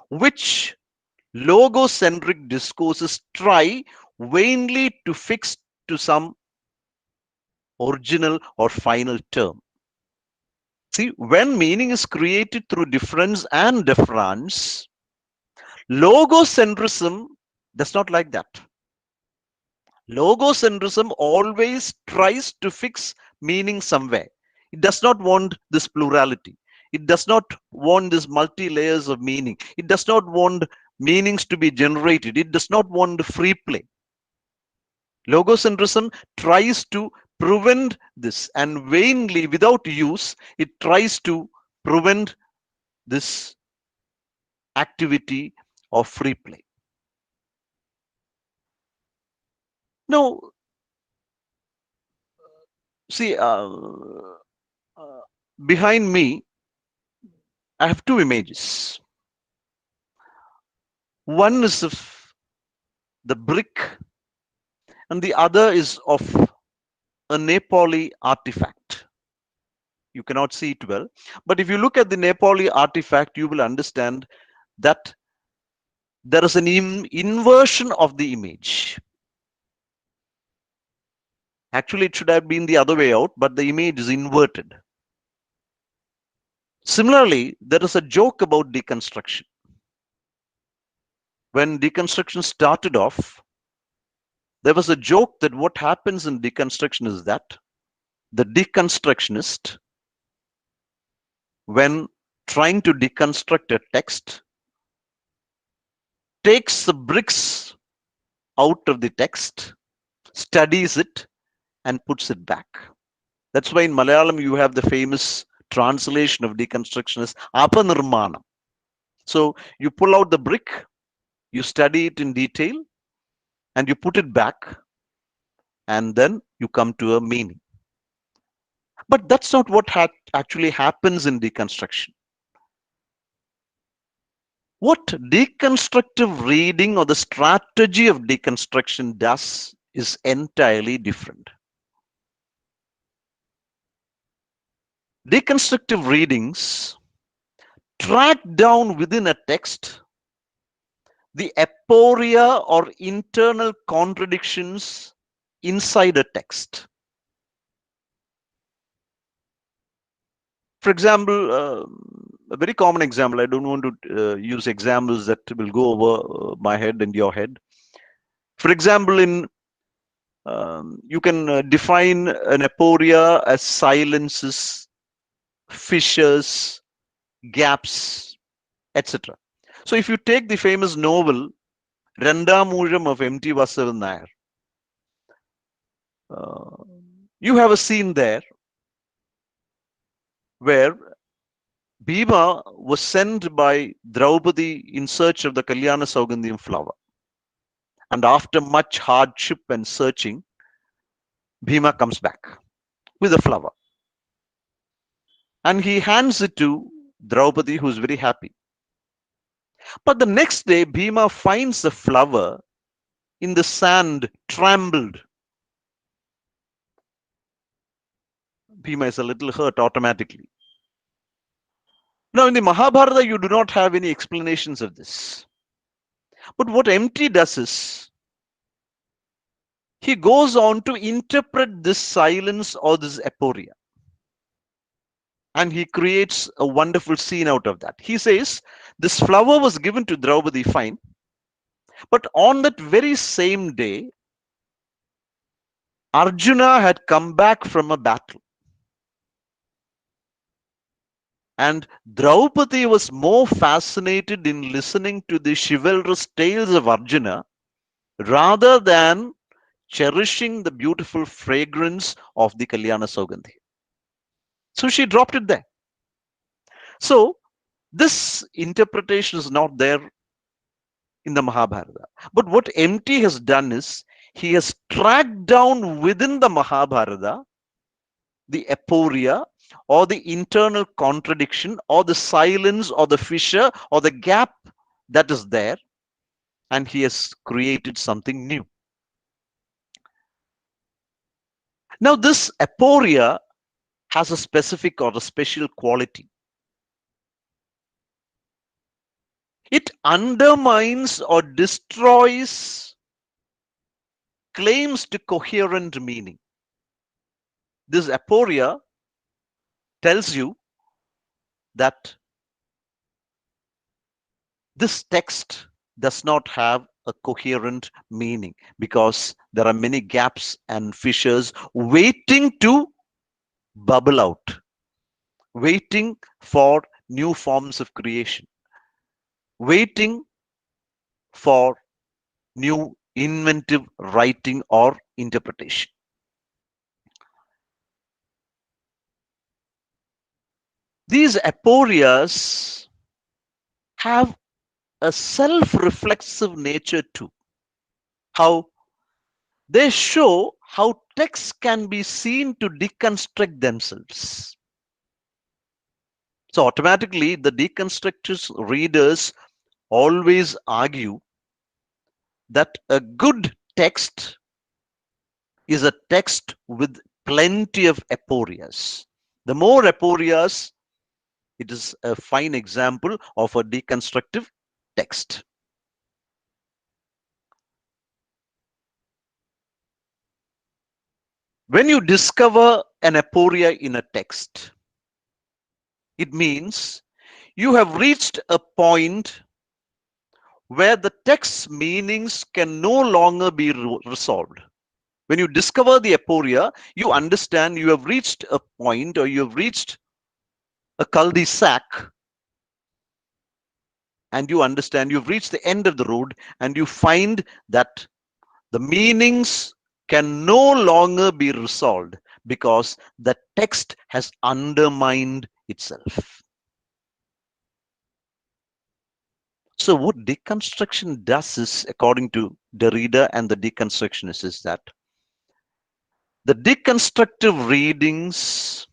which logocentric discourses try vainly to fix to some original or final term. See, when meaning is created through difference and deference, logocentrism does not like that. Logocentrism always tries to fix meaning somewhere. It does not want this plurality. It does not want this multi-layers of meaning. It does not want meanings to be generated. It does not want free play. Logocentrism tries to prevent this, and vainly, without use, it tries to prevent this activity of free play. Now, see, behind me, I have two images. One is of the brick, and the other is of a Nepali artifact. You cannot see it well, but if you look at the Nepali artifact, you will understand that there is an inversion of the image. Actually, it should have been the other way out, but the image is inverted. Similarly, there is a joke about deconstruction. When deconstruction started off, there was a joke that what happens in deconstruction is that the deconstructionist, when trying to deconstruct a text, takes the bricks out of the text, studies it, and puts it back. That's why in Malayalam you have the famous translation of deconstruction as apanirmanam. So you pull out the brick, you study it in detail, and you put it back, and then you come to a meaning. But that's not what actually happens in deconstruction. What deconstructive reading or the strategy of deconstruction does is entirely different. Deconstructive readings track down within a text the aporia or internal contradictions inside a text. For example, a very common example, I don't want to use examples that will go over my head and your head. For example, you can define an aporia as silences, fissures, gaps, etc. So if you take the famous novel Rendamuzham of M.T. Vasavan Nair, you have a scene there where Bhima was sent by Draupadi in search of the Kalyana Saugandhiyam flower. And after much hardship and searching, Bhima comes back with a flower. And he hands it to Draupadi, who is very happy. But the next day, Bhima finds the flower in the sand, trampled. Bhima is a little hurt automatically. Now, in the Mahabharata, you do not have any explanations of this. But what MT does is, he goes on to interpret this silence or this aporia. And he creates a wonderful scene out of that. He says, this flower was given to Draupadi, fine. But on that very same day, Arjuna had come back from a battle. And Draupadi was more fascinated in listening to the chivalrous tales of Arjuna rather than cherishing the beautiful fragrance of the Kalyana Saugandhi. So she dropped it there. So this interpretation is not there in the Mahabharata. But what MT has done is, he has tracked down within the Mahabharata the aporia or the internal contradiction or the silence or the fissure or the gap that is there, and he has created something new. Now this aporia has a specific or a special quality. It undermines or destroys claims to coherent meaning. This aporia tells you that this text does not have a coherent meaning because there are many gaps and fissures waiting to bubble out, waiting for new forms of creation, waiting for new inventive writing or interpretation. These aporias have a self-reflexive nature too. How They show how texts can be seen to deconstruct themselves. So automatically, the deconstructors readers always argue that a good text is a text with plenty of aporias. The more aporias, it is a fine example of a deconstructive text. When you discover an aporia in a text, it means you have reached a point where the text's meanings can no longer be resolved. When you discover the aporia, you understand you have reached a point, or you have reached a cul-de-sac, and you understand you've reached the end of the road, and you find that the meanings can no longer be resolved because the text has undermined itself. So what deconstruction does is, according to Derrida and the deconstructionists, is that the deconstructive readings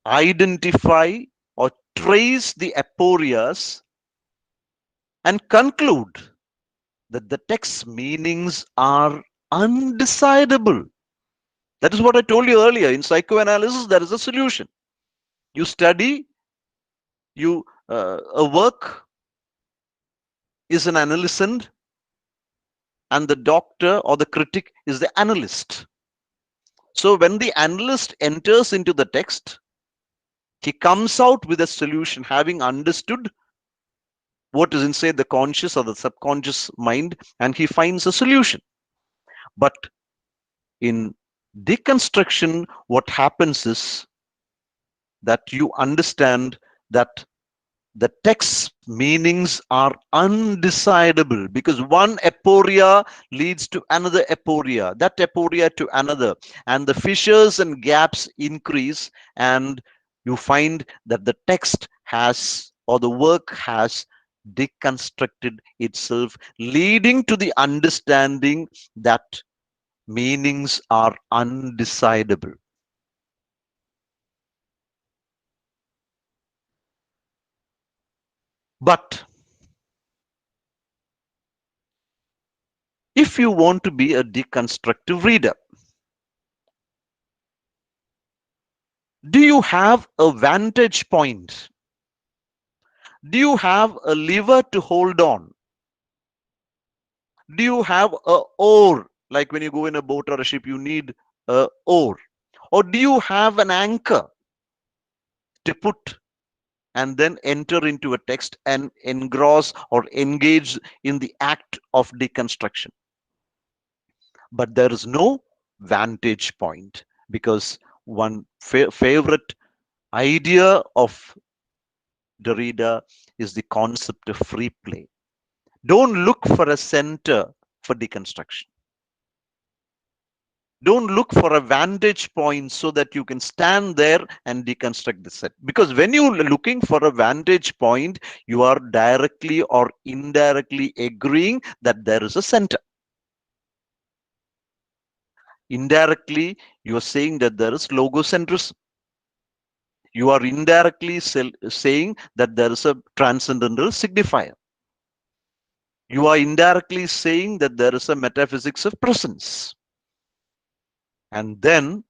identify or trace the aporias and conclude that the text's meanings are undecidable. That is what I told you earlier. In psychoanalysis, there is a solution. You study, a work is an analysand, and the doctor or the critic is the analyst. So when the analyst enters into the text, he comes out with a solution, having understood what is inside the conscious or the subconscious mind, and he finds a solution. But in deconstruction, what happens is that you understand that the text's meanings are undecidable, because one aporia leads to another aporia, that aporia to another, and the fissures and gaps increase, and you find that the text has, or the work has, deconstructed itself, leading to the understanding that meanings are undecidable. But if you want to be a deconstructive reader, do you have a vantage point? Do you have a lever to hold on? Do you have a oar? Like when you go in a boat or a ship, you need a oar. Or do you have an anchor to put and then enter into a text and engross or engage in the act of deconstruction? But there is no vantage point, because one favorite idea of Derrida is the concept of free play. Don't look for a center for deconstruction. Don't look for a vantage point so that you can stand there and deconstruct the set. Because when you're looking for a vantage point, you are directly or indirectly agreeing that there is a center. Indirectly, you are saying that there is logocentrism. You are indirectly saying that there is a transcendental signifier. You are indirectly saying that there is a metaphysics of presence. And then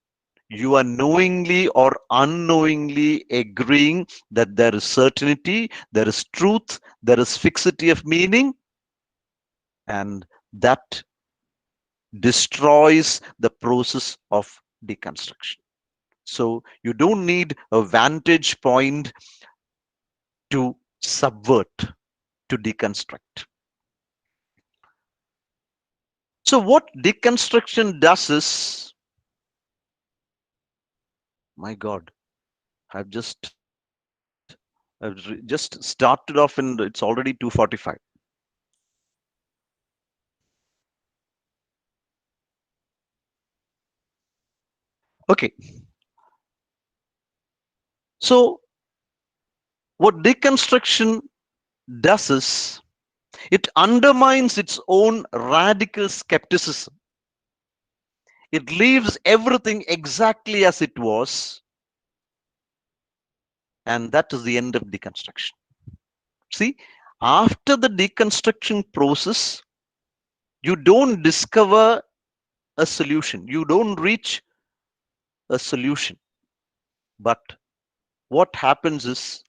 you are knowingly or unknowingly agreeing that there is certainty, there is truth, there is fixity of meaning, and that destroys the process of deconstruction. So you don't need a vantage point to subvert, to deconstruct. So what deconstruction does is, my God, I've just started off and it's already 2:45. Okay. So what deconstruction does is, It undermines its own radical skepticism. It leaves everything exactly as it was, and that is the end of deconstruction. See, after the deconstruction process, you don't discover a solution, you don't reach a solution. But what happens is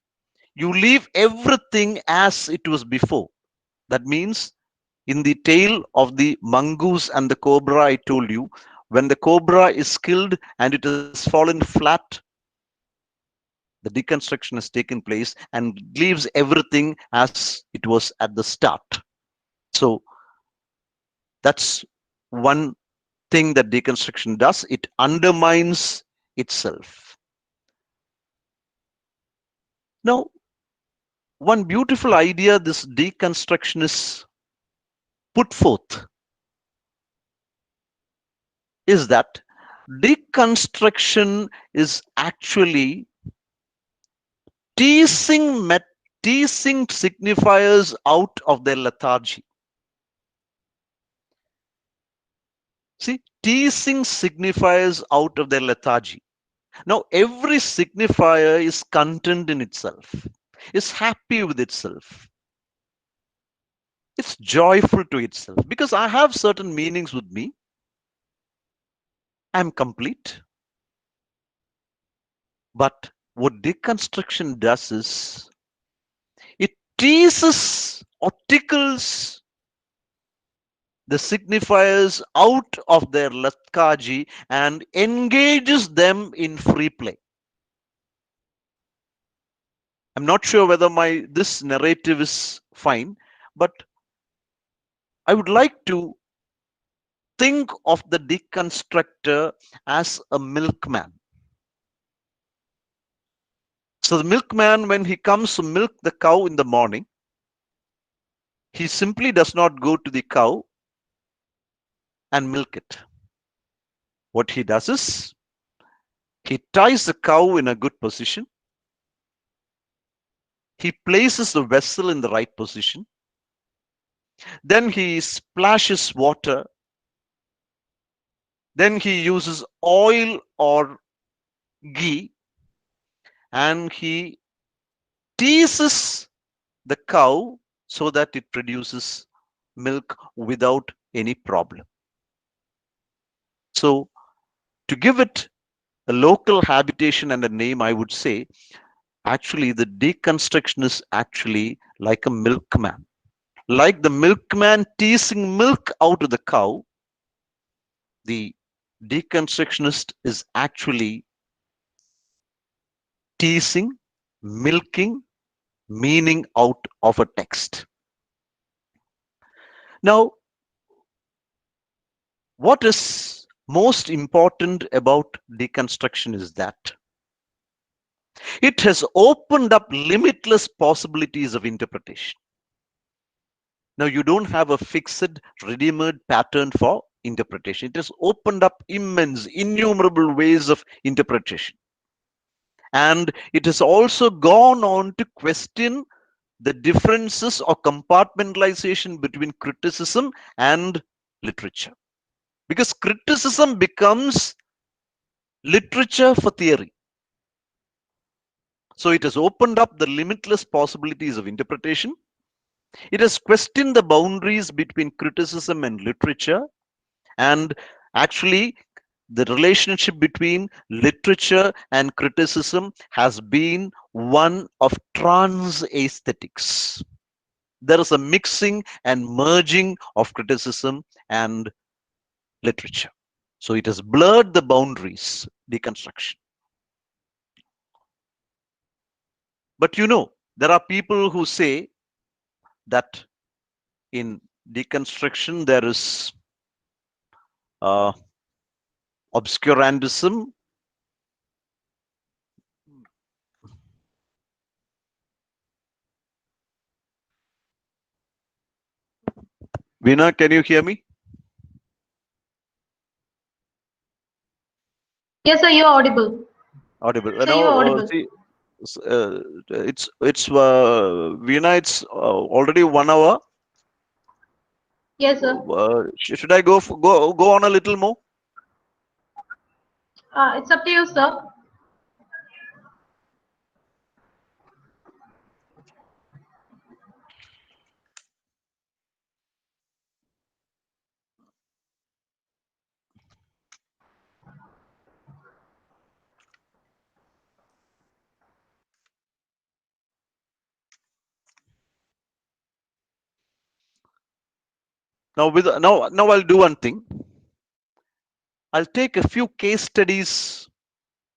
you leave everything as it was before. That means, in the tale of the mongoose and the cobra, I told you, when the cobra is killed and it has fallen flat, the deconstruction has taken place and leaves everything as it was at the start. So that's one thing that deconstruction does. It undermines itself. Now, one beautiful idea this deconstructionists put forth is that deconstruction is actually teasing signifiers out of their lethargy. See, teasing signifiers out of their lethargy. Now, every signifier is content in itself, is happy with itself. It's joyful to itself because I have certain meanings with me. I'm complete. But what deconstruction does is it teases or tickles the signifiers out of their lethargy and engages them in free play. I'm not sure whether this narrative is fine, but I would like to think of the deconstructor as a milkman. So the milkman, when he comes to milk the cow in the morning, he simply does not go to the cow and milk it. What he does is he ties the cow in a good position. He places the vessel in the right position. Then he splashes water. Then he uses oil or ghee and he teases the cow so that it produces milk without any problem. So, to give it a local habitation and a name, I would say, actually, the deconstruction is actually like a milkman. Like the milkman teasing milk out of the cow, the deconstructionist is actually teasing, milking meaning out of a text. Now, what is most important about deconstruction is that it has opened up limitless possibilities of interpretation. Now, you don't have a fixed, ready-made pattern for interpretation. It has opened up immense, innumerable ways of interpretation. And it has also gone on to question the differences or compartmentalization between criticism and literature. Because criticism becomes literature for theory. So it has opened up the limitless possibilities of interpretation. It has questioned the boundaries between criticism and literature. And actually, the relationship between literature and criticism has been one of trans aesthetics. There is a mixing and merging of criticism and literature. So it has blurred the boundaries, deconstruction. But there are people who say that in deconstruction there is obscurantism. Veena, can you hear me? Yes, sir, you're audible. Audible. Sir, you're audible. See, it's Veena. It's already 1 hour. Yes, sir. Should I go on a little more? It's up to you, sir. Now I'll do one thing. I'll take a few case studies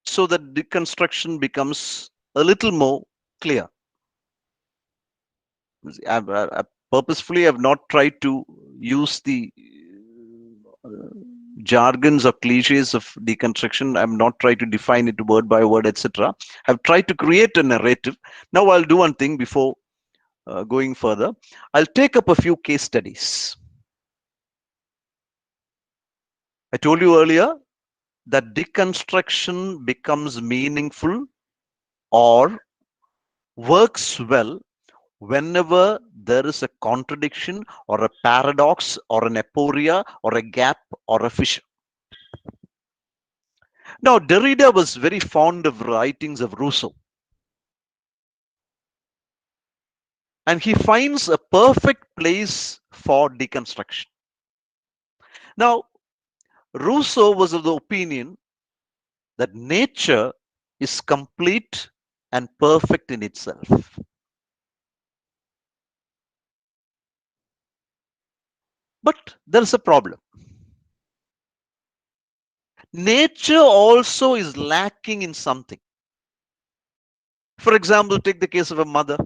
so that deconstruction becomes a little more clear. I purposefully have not tried to use the uh, jargons or cliches of deconstruction. I'm not trying to define it word by word, etc. I've tried to create a narrative. Now I'll do one thing before going further. I'll take up a few case studies. I told you earlier that deconstruction becomes meaningful or works well whenever there is a contradiction or a paradox or an aporia or a gap or a fissure. Now, Derrida was very fond of writings of Rousseau. And he finds a perfect place for deconstruction. Now, Rousseau was of the opinion that nature is complete and perfect in itself. But there is a problem. Nature also is lacking in something. For example, take the case of a mother.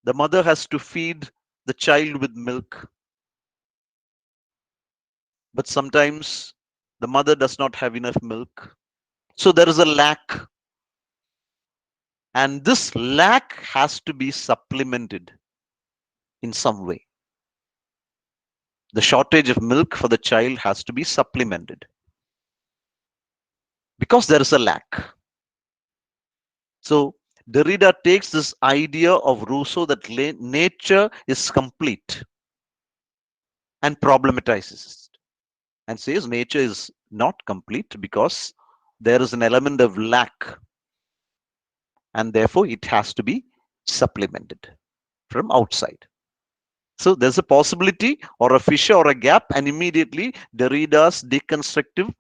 The mother has to feed the child with milk. But sometimes the mother does not have enough milk. So there is a lack. And this lack has to be supplemented in some way. The shortage of milk for the child has to be supplemented because there is a lack. So Derrida takes this idea of Rousseau that nature is complete and problematizes it and says nature is not complete because there is an element of lack and therefore it has to be supplemented from outside. So there's a possibility or a fissure or a gap, and immediately Derrida's deconstructive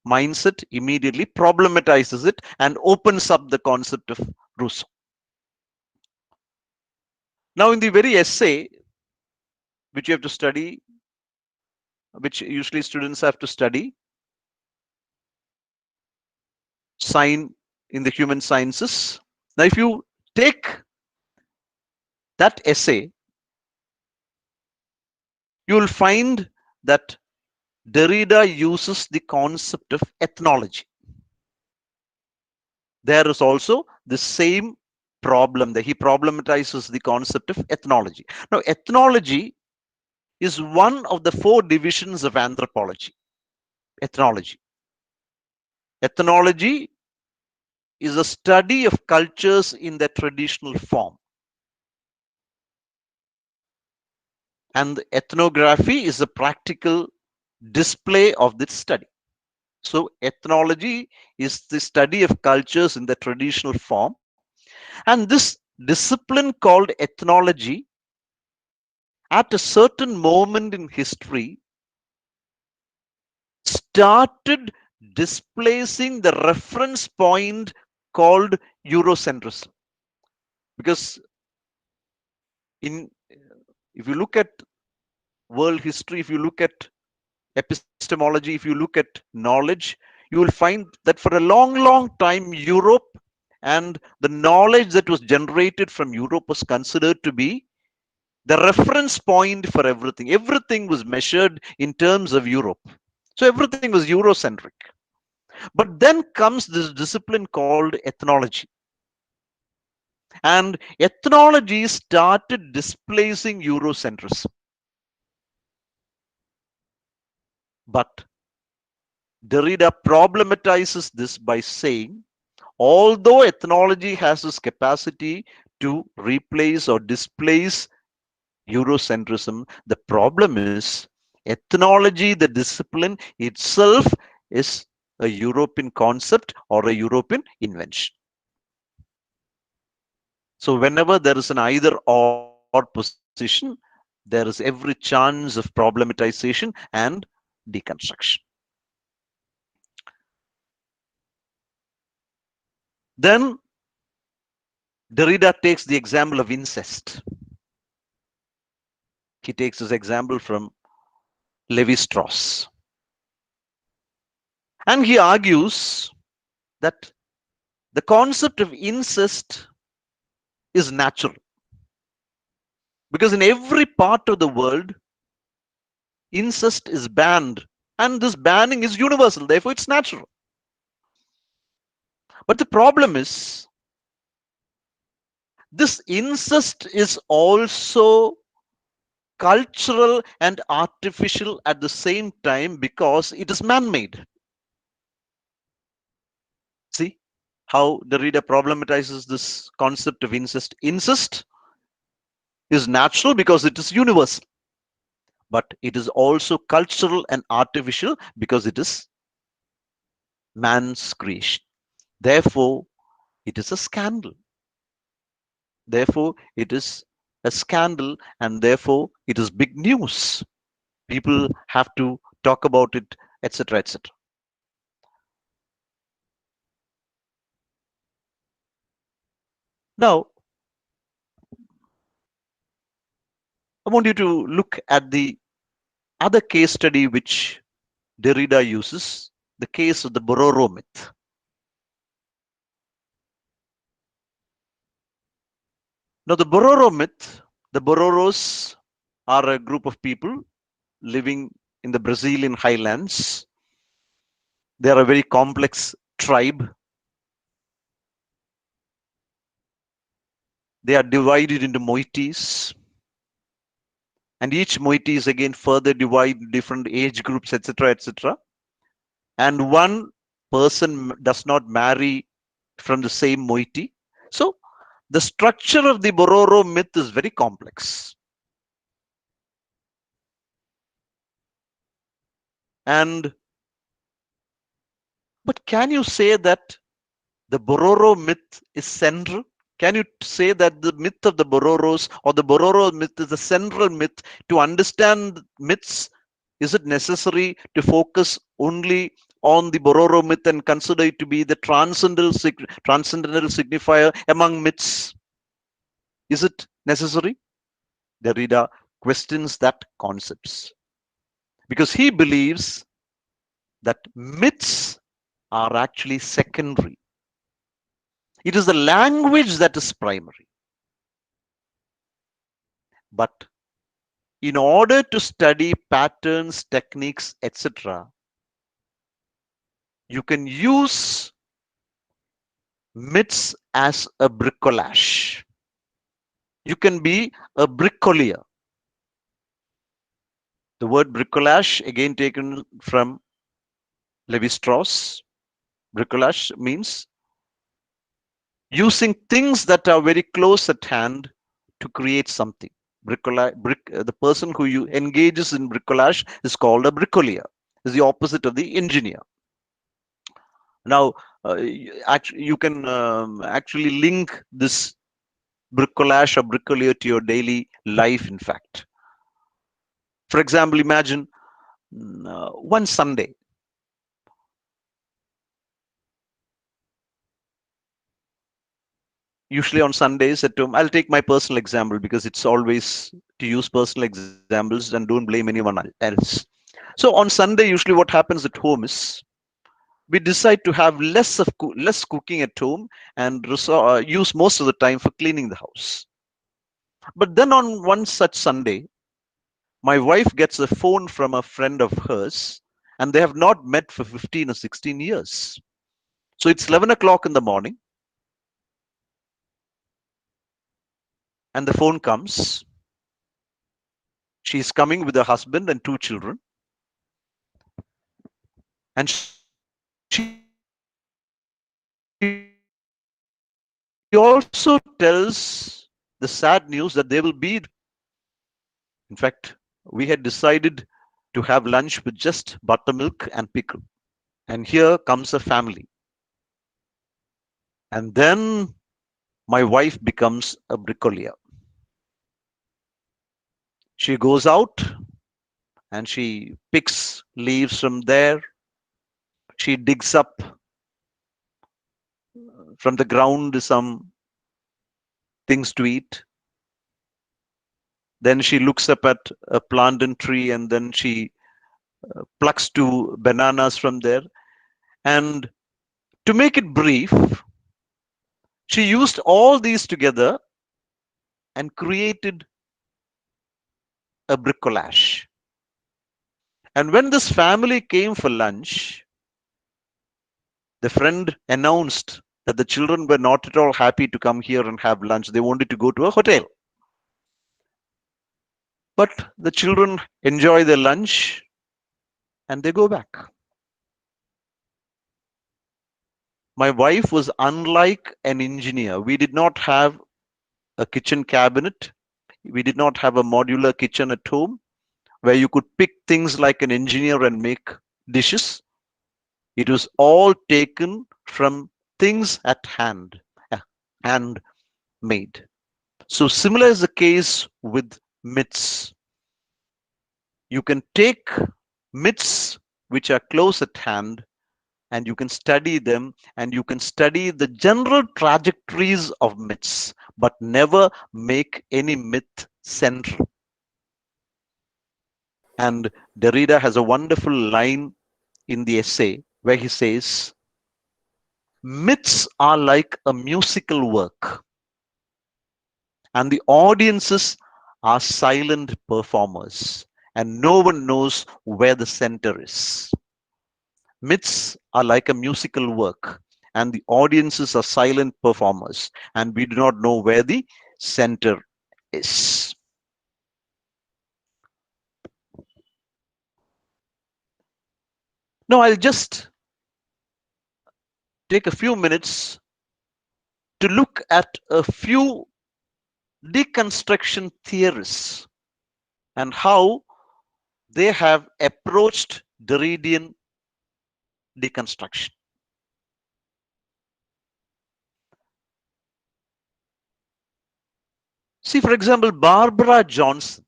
mindset immediately problematizes it and opens up the concept of Rousseau. Now, in the very essay which you have to study, which usually students have to study, sign in the human sciences. Now, if you take that essay, you will find that Derrida uses the concept of ethnology. There is also the same problem that he problematizes the concept of ethnology. Now, ethnology is one of the four divisions of anthropology. Ethnology. Ethnology is a study of cultures in their traditional form. And ethnography is a practical display of this study. So ethnology is the study of cultures in the traditional form. And this discipline called ethnology, at a certain moment in history, started displacing the reference point called Eurocentrism. Because if you look at world history, if you look at epistemology, if you look at knowledge, you will find that for a long time, Europe and the knowledge that was generated from Europe was considered to be the reference point for everything. Everything was measured in terms of Europe. So everything was Eurocentric. But then comes this discipline called ethnology. And ethnology started displacing Eurocentrism. But Derrida problematizes this by saying, although ethnology has this capacity to replace or displace Eurocentrism. The problem is ethnology, the discipline itself, is a European concept or a European invention. So whenever there is an either or position, there is every chance of problematization and deconstruction. Then Derrida takes the example of incest. He takes this example from Levi-Strauss. And he argues that the concept of incest is natural. Because in every part of the world, incest is banned. And this banning is universal, therefore it's natural. But the problem is, this incest is also cultural and artificial at the same time because it is man-made. See how Derrida problematizes this concept of incest. Incest is natural because it is universal, but it is also cultural and artificial because it is man's creation. Therefore, it is a scandal. Therefore, it is a scandal, and therefore it is big news. People have to talk about it, etc., etc. Now, I want you to look at the other case study which Derrida uses, the case of the Bororo myth. Now, the Bororo myth, the Bororos are a group of people living in the Brazilian highlands. They are a very complex tribe. They are divided into moieties, and each moiety is again further divided different age groups, etc., etc. And one person does not marry from the same moiety. So the structure of the Bororo myth is very complex. And but can you say that the Bororo myth is central? Can you say that the myth of the Bororos or the Bororo myth is a central myth? To understand myths, is it necessary to focus only on the Bororo myth and consider it to be the transcendental signifier among myths? Is it necessary? Derrida questions that concepts because he believes that myths are actually secondary. It is the language that is primary. But in order to study patterns, techniques, etc., you can use myths as a bricolage. You can be a bricolier. The word bricolage, again taken from Levi-Strauss. Bricolage means using things that are very close at hand to create something. The person who engages in bricolage is called a bricolier. Is the opposite of the engineer. Now, you can actually link this bricolage or bricolier to your daily life, in fact. For example, imagine one Sunday. Usually on Sundays at home, I'll take my personal example because it's always to use personal examples and don't blame anyone else. So on Sunday, usually what happens at home is we decide to have less cooking at home and use most of the time for cleaning the house. But then on one such Sunday, my wife gets a phone from a friend of hers, and they have not met for 15 or 16 years. So it's 11 o'clock in the morning, and the phone comes. She's coming with her husband and 2 children. And she also tells the sad news that they will be In fact, we had decided to have lunch with just buttermilk and pickle. And here comes a family. And then my wife becomes a bricklayer. She goes out and she picks leaves from there. She digs up from the ground some things to eat. Then she looks up at a plantain tree and then she plucks two bananas from there. And to make it brief, she used all these together and created a bricolage. And when this family came for lunch, the friend announced that the children were not at all happy to come here and have lunch. They wanted to go to a hotel. But the children enjoy their lunch and they go back. My wife was unlike an engineer. We did not have a kitchen cabinet. We did not have a modular kitchen at home where you could pick things like an engineer and make dishes. It was all taken from things at hand, handmade. So similar is the case with myths. You can take myths which are close at hand and you can study them and you can study the general trajectories of myths, but never make any myth central. And Derrida has a wonderful line in the essay where he says, myths are like a musical work and the audiences are silent performers and no one knows where the center is. Myths are like a musical work and the audiences are silent performers and we do not know where the center is. Now I'll just take a few minutes to look at a few deconstruction theorists and how they have approached derridean deconstruction. See, for example, Barbara Johnson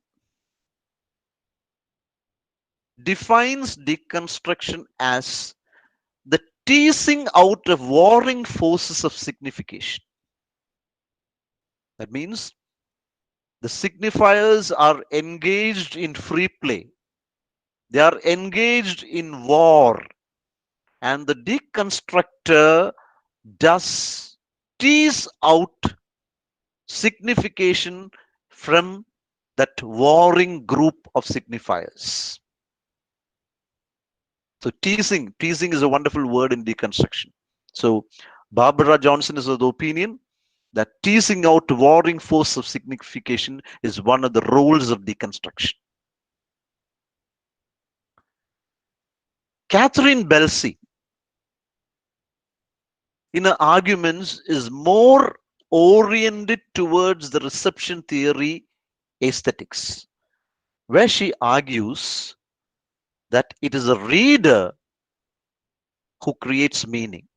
defines deconstruction as the teasing out of warring forces of signification. That means the signifiers are engaged in free play. They are engaged in war. And the deconstructor does tease out signification from that warring group of signifiers. So teasing is a wonderful word in deconstruction. So Barbara Johnson is of the opinion that teasing out warring force of signification is one of the roles of deconstruction. Catherine Belsey, in her arguments, is more oriented towards the reception theory aesthetics, where she argues that it is a reader who creates meaning.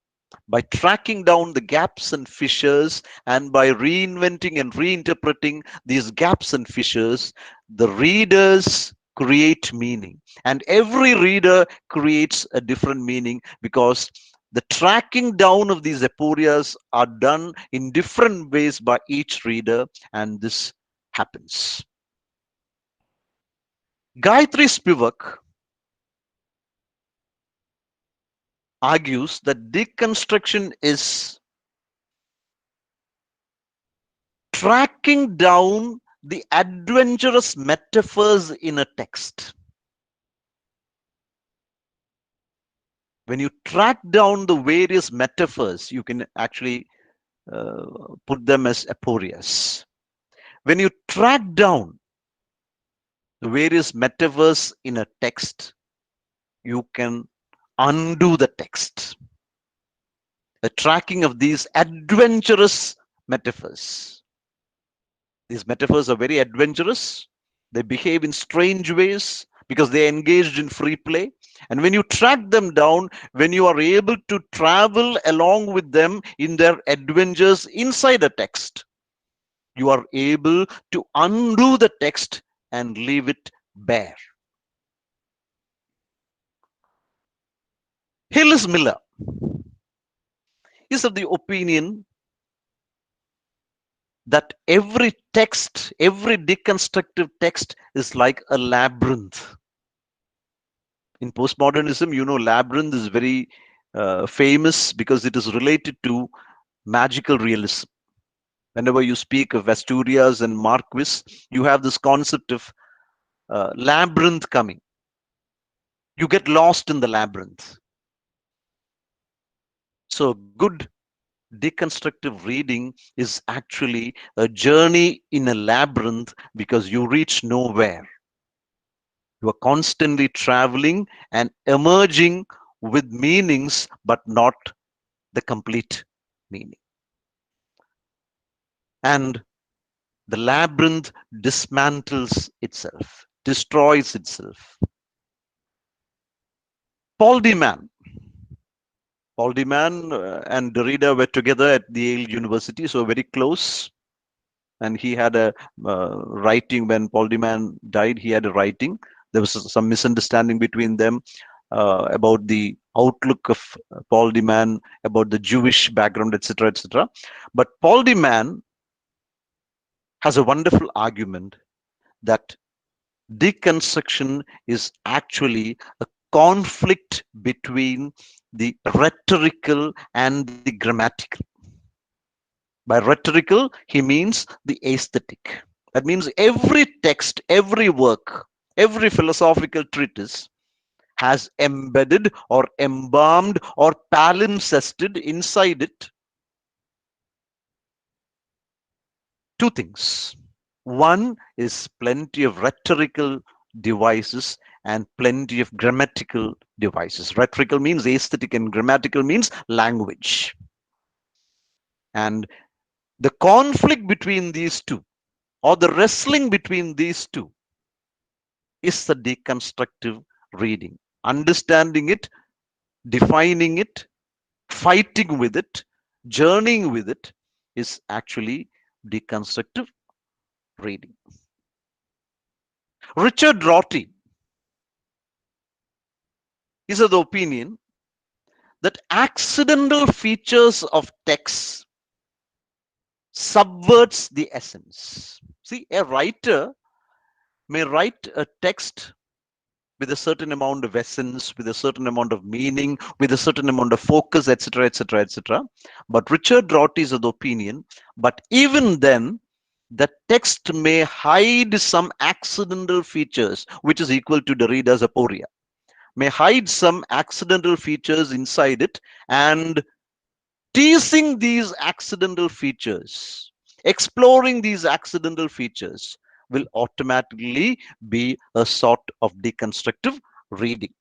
By tracking down the gaps and fissures and by reinventing and reinterpreting these gaps and fissures, the readers create meaning. And every reader creates a different meaning because the tracking down of these aporias are done in different ways by each reader, and this happens. Gayatri Spivak argues that deconstruction is tracking down the adventurous metaphors in a text. When you track down the various metaphors, you can actually put them as aporias. When you track down the various metaphors in a text, you can undo the text. A tracking of these adventurous metaphors. These metaphors are very adventurous They behave in strange ways because they engaged in free play. And when you track them down, when you are able to travel along with them in their adventures inside a text, you are able to undo the text and leave it bare. Hillis Miller is of the opinion that every text, every deconstructive text is like a labyrinth. In postmodernism, you know, labyrinth is very famous because it is related to magical realism. Whenever you speak of Asturias and Marquis, you have this concept of labyrinth coming. You get lost in the labyrinth. So good deconstructive reading is actually a journey in a labyrinth because you reach nowhere. You are constantly traveling and emerging with meanings, but not the complete meaning. And the labyrinth dismantles itself, destroys itself. Paul de Man. Paul de Man and Derrida were together at the Yale University, so very close. And he had a writing when Paul de Man died. He had a writing. There was some misunderstanding between them about the outlook of Paul de Man, about the Jewish background, etc., etc. But Paul de Man has a wonderful argument that deconstruction is actually a conflict between the rhetorical and the grammatical. By rhetorical, he means the aesthetic. That means every text, every work, every philosophical treatise has embedded or embalmed or palimpsested inside it two things. One is plenty of rhetorical devices and plenty of grammatical devices. Rhetorical means aesthetic and grammatical means language. And the conflict between these two, or the wrestling between these two, is the deconstructive reading. Understanding it, defining it, fighting with it, journeying with it is actually deconstructive reading. Richard Rorty is of the opinion that accidental features of text subverts the essence. See, a writer may write a text with a certain amount of essence, with a certain amount of meaning, with a certain amount of focus, etc., etc., etc. But Richard Rorty is of the opinion, but even then, the text may hide some accidental features, which is equal to Derrida's aporia, may hide some accidental features inside it, and teasing these accidental features, exploring these accidental features will automatically be a sort of deconstructive reading.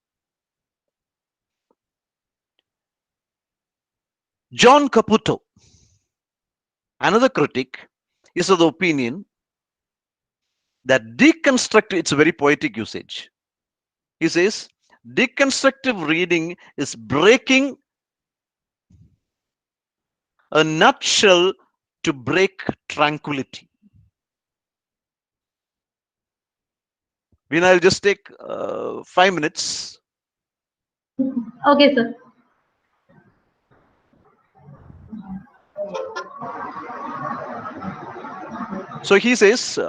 John Caputo, another critic, is of the opinion that deconstructive, it's a very poetic usage. He says, deconstructive reading is breaking a nutshell to break tranquility. I'll just take 5 minutes. Okay, sir. So he says,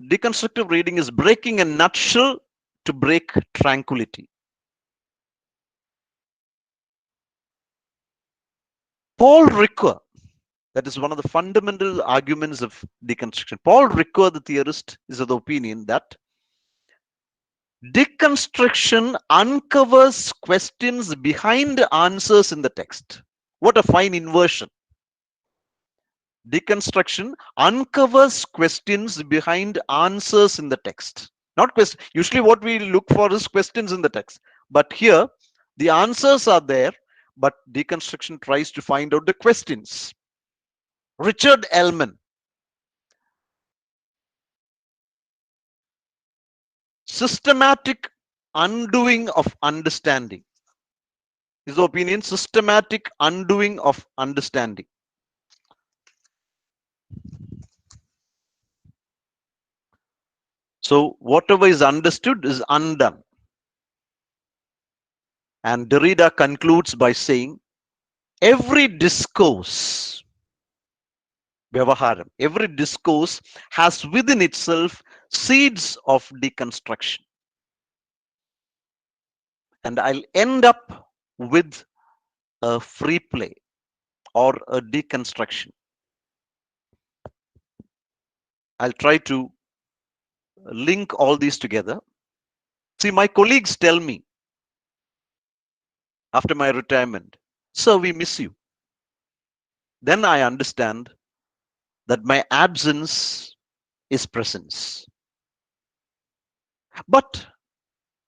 deconstructive reading is breaking a nutshell to break tranquility. Paul Ricoeur, that is one of the fundamental arguments of deconstruction. Paul Ricoeur, the theorist, is of the opinion that deconstruction uncovers questions behind answers in the text. What a fine inversion. Deconstruction uncovers questions behind answers in the text. Not questions. Usually what we look for is questions in the text. But here, the answers are there, but deconstruction tries to find out the questions. Richard Ellman systematic undoing of understanding. His opinion, systematic undoing of understanding. So whatever is understood is undone. And Derrida concludes by saying, every discourse, Vyavaharam, every discourse has within itself seeds of deconstruction. And I'll end up with a free play or a deconstruction. I'll try to link all these together. See, my colleagues tell me after my retirement, sir, we miss you. Then I understand that my absence is presence. But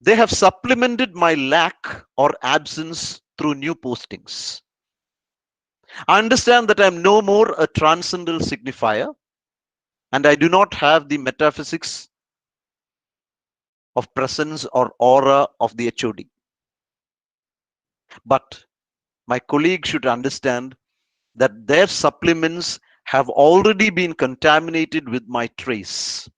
they have supplemented my lack or absence through new postings. I understand that I'm no more a transcendental signifier, and I do not have the metaphysics of presence or aura of the HOD. But my colleagues should understand that their supplements have already been contaminated with my trace.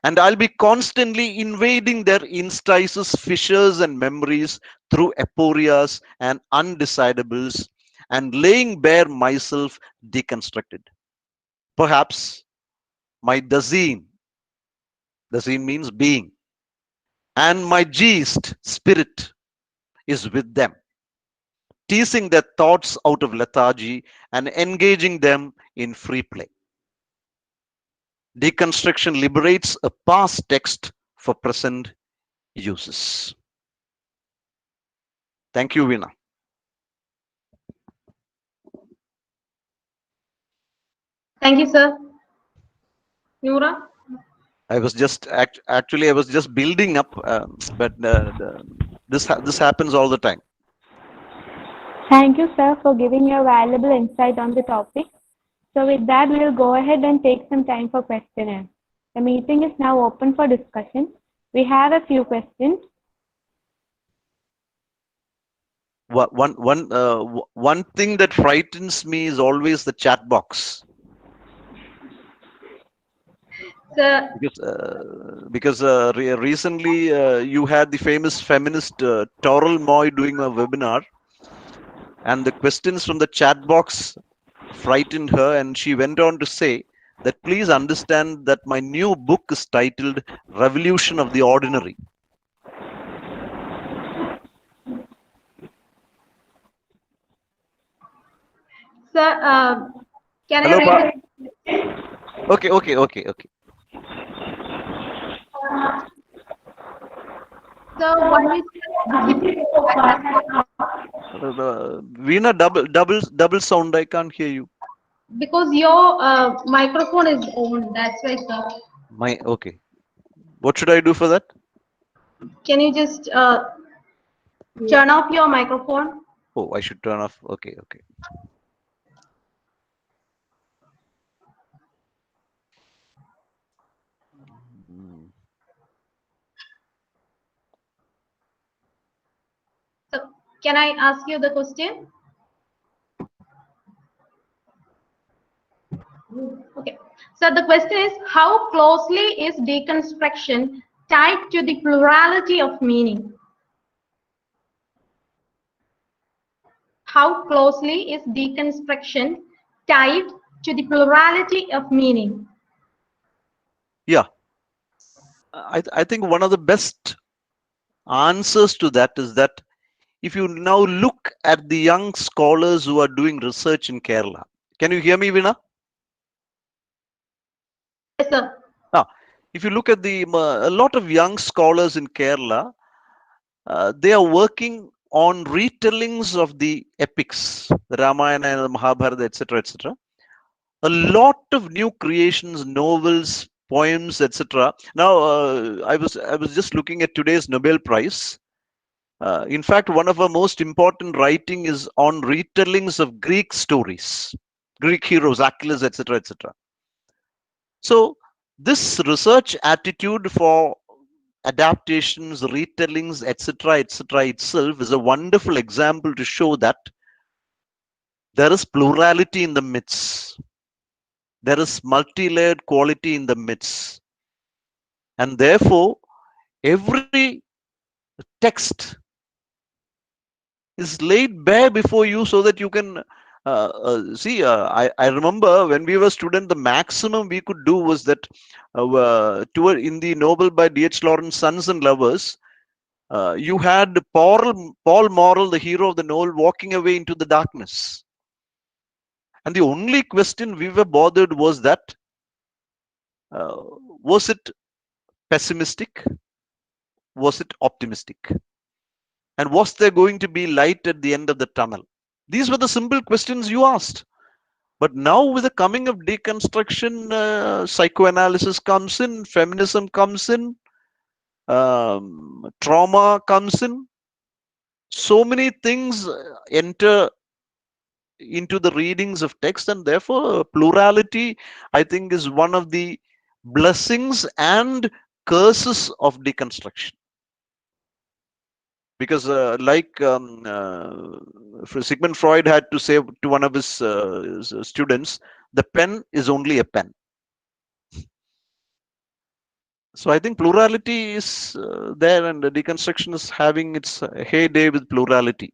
And I'll be constantly invading their interstices, fissures, and memories through aporias and undecidables, and laying bare myself deconstructed. Perhaps my dazeen means being, and my geist, spirit, is with them, teasing their thoughts out of lethargy and engaging them in free play. Deconstruction liberates a past text for present uses. Thank you, Veena. Thank you, sir. Noora? I was just actually I was just building up, but this happens all the time. Thank you, sir, for giving your valuable insight on the topic. So with that, we will go ahead and take some time for questionnaire. The meeting is now open for discussion. We have a few questions. One thing that frightens me is always the chat box. Sir, Because recently you had the famous feminist Toral Moy doing a webinar, and the questions from the chat box frightened her, and she went on to say that please understand that my new book is titled Revolution of the Ordinary. sir, can Hello, I read Okay. So what is Veena, double sound. I can't hear you. because your microphone is on, that's why, sir. Okay. What should I do for that? Can you just turn off your microphone? Oh, I should turn off. Okay. So can I ask you the question? Okay. So the question is, how closely is deconstruction tied to the plurality of meaning? How closely is deconstruction tied to the plurality of meaning? Yeah. I think one of the best answers to that is that if you now look at the young scholars who are doing research in Kerala. Can you hear me, Veena? Yes, sir. If you look at a lot of young scholars in Kerala, they are working on retellings of the epics, the Ramayana and the Mahabharata, etc., etc. A lot of new creations, novels, poems, etc. Now, I was just looking at today's Nobel Prize. In fact, one of our most important writing is on retellings of Greek stories, Greek heroes, Achilles, etc., etc. So this research attitude for adaptations, retellings, etc., etc., itself is a wonderful example to show that there is plurality in the myths. There is multi-layered quality in the myths. And therefore, every text is laid bare before you so that you can see. I remember when we were students, the maximum we could do was that in the novel by D.H. Lawrence, Sons and Lovers, you had Paul Morrell, the hero of the novel, walking away into the darkness. And the only question we were bothered was that, was it pessimistic? Was it optimistic? And was there going to be light at the end of the tunnel? These were the simple questions you asked. But now with the coming of deconstruction, psychoanalysis comes in, feminism comes in, trauma comes in. So many things enter into the readings of text, and therefore plurality, I think, is one of the blessings and curses of deconstruction. Because Sigmund Freud had to say to one of his students, the pen is only a pen. So I think plurality is there, and the deconstruction is having its heyday with plurality.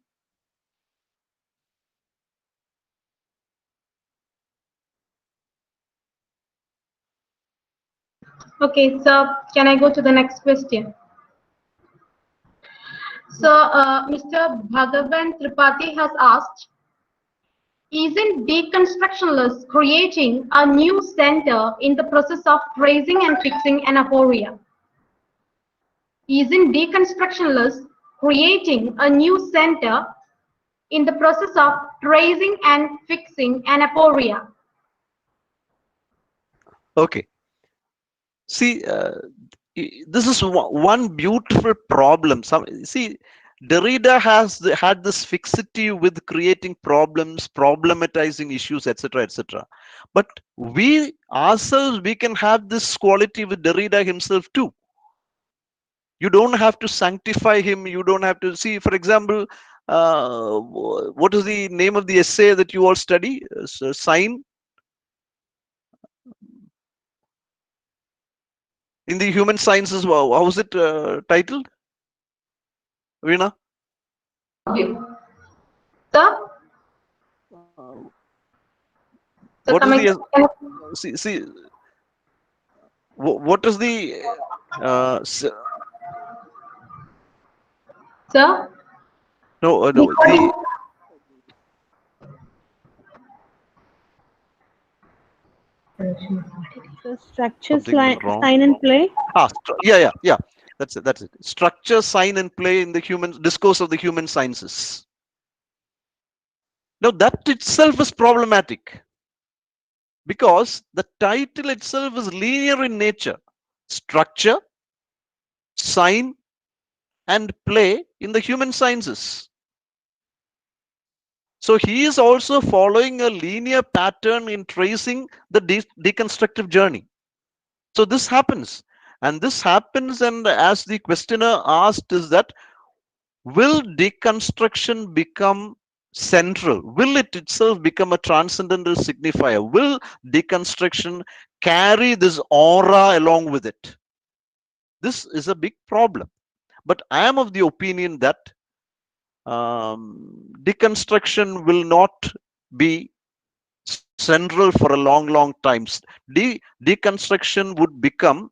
Okay, so can I go to the next question? So Mr. Bhagavan Tripathi has asked, isn't deconstructionalists creating a new center in the process of tracing and fixing an aporia? Isn't deconstructionalists creating a new center in the process of tracing and fixing an aporia? Okay. See, this is one beautiful problem. See, Derrida had this fixity with creating problems, problematizing issues, etc., etc. But we ourselves, we can have this quality with Derrida himself too. You don't have to sanctify him. You don't have to see, for example, what is the name of the essay that you all study? Sign in the human sciences. How is it titled? Veena? Okay. So, What is the what is the sir? no the structure, sign and play. Yeah. That's it. Structure, sign and play in the human discourse of the human sciences. Now that itself is problematic, because the title itself is linear in nature. Structure, sign, and play in the human sciences. So he is also following a linear pattern in tracing the deconstructive journey. So this happens. And as the questioner asked, is that, will deconstruction become central? Will it itself become a transcendental signifier? Will deconstruction carry this aura along with it? This is a big problem. But I am of the opinion that deconstruction will not be central for a long time. Deconstruction would become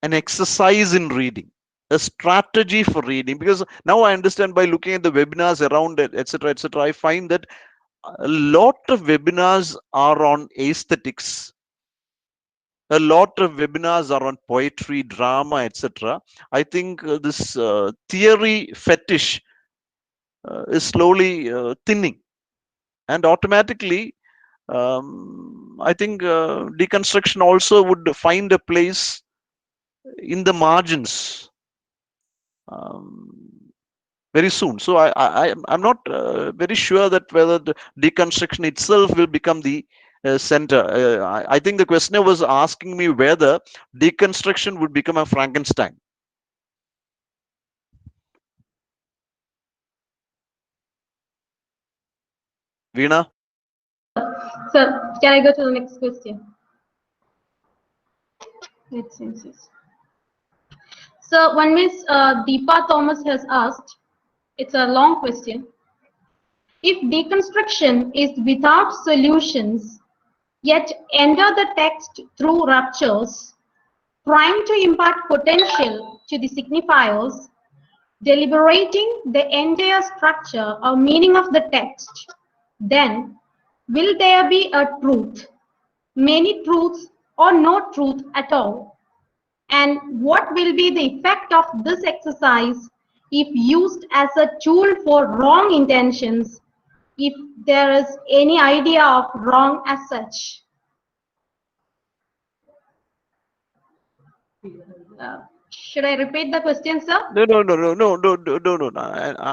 an exercise in reading, a strategy for reading, because now I understand by looking at the webinars around it, etc., I find that a lot of webinars are on aesthetics, a lot of webinars are on poetry, drama, etc. I think this theory fetish is slowly thinning, and automatically I think deconstruction also would find a place in the margins very soon. So I'm not very sure that whether the deconstruction itself will become the center. I think the questioner was asking me whether deconstruction would become a Frankenstein. Veena? Sir, can I go to the next question? Let's see. So one Miss Deepa Thomas has asked, it's a long question. If deconstruction is without solutions, yet enter the text through ruptures, trying to impart potential to the signifiers, deliberating the entire structure or meaning of the text, then will there be a truth, many truths, or no truth at all? And what will be the effect of this exercise if used as a tool for wrong intentions, if there is any idea of wrong as such? Should I repeat the question, sir? No.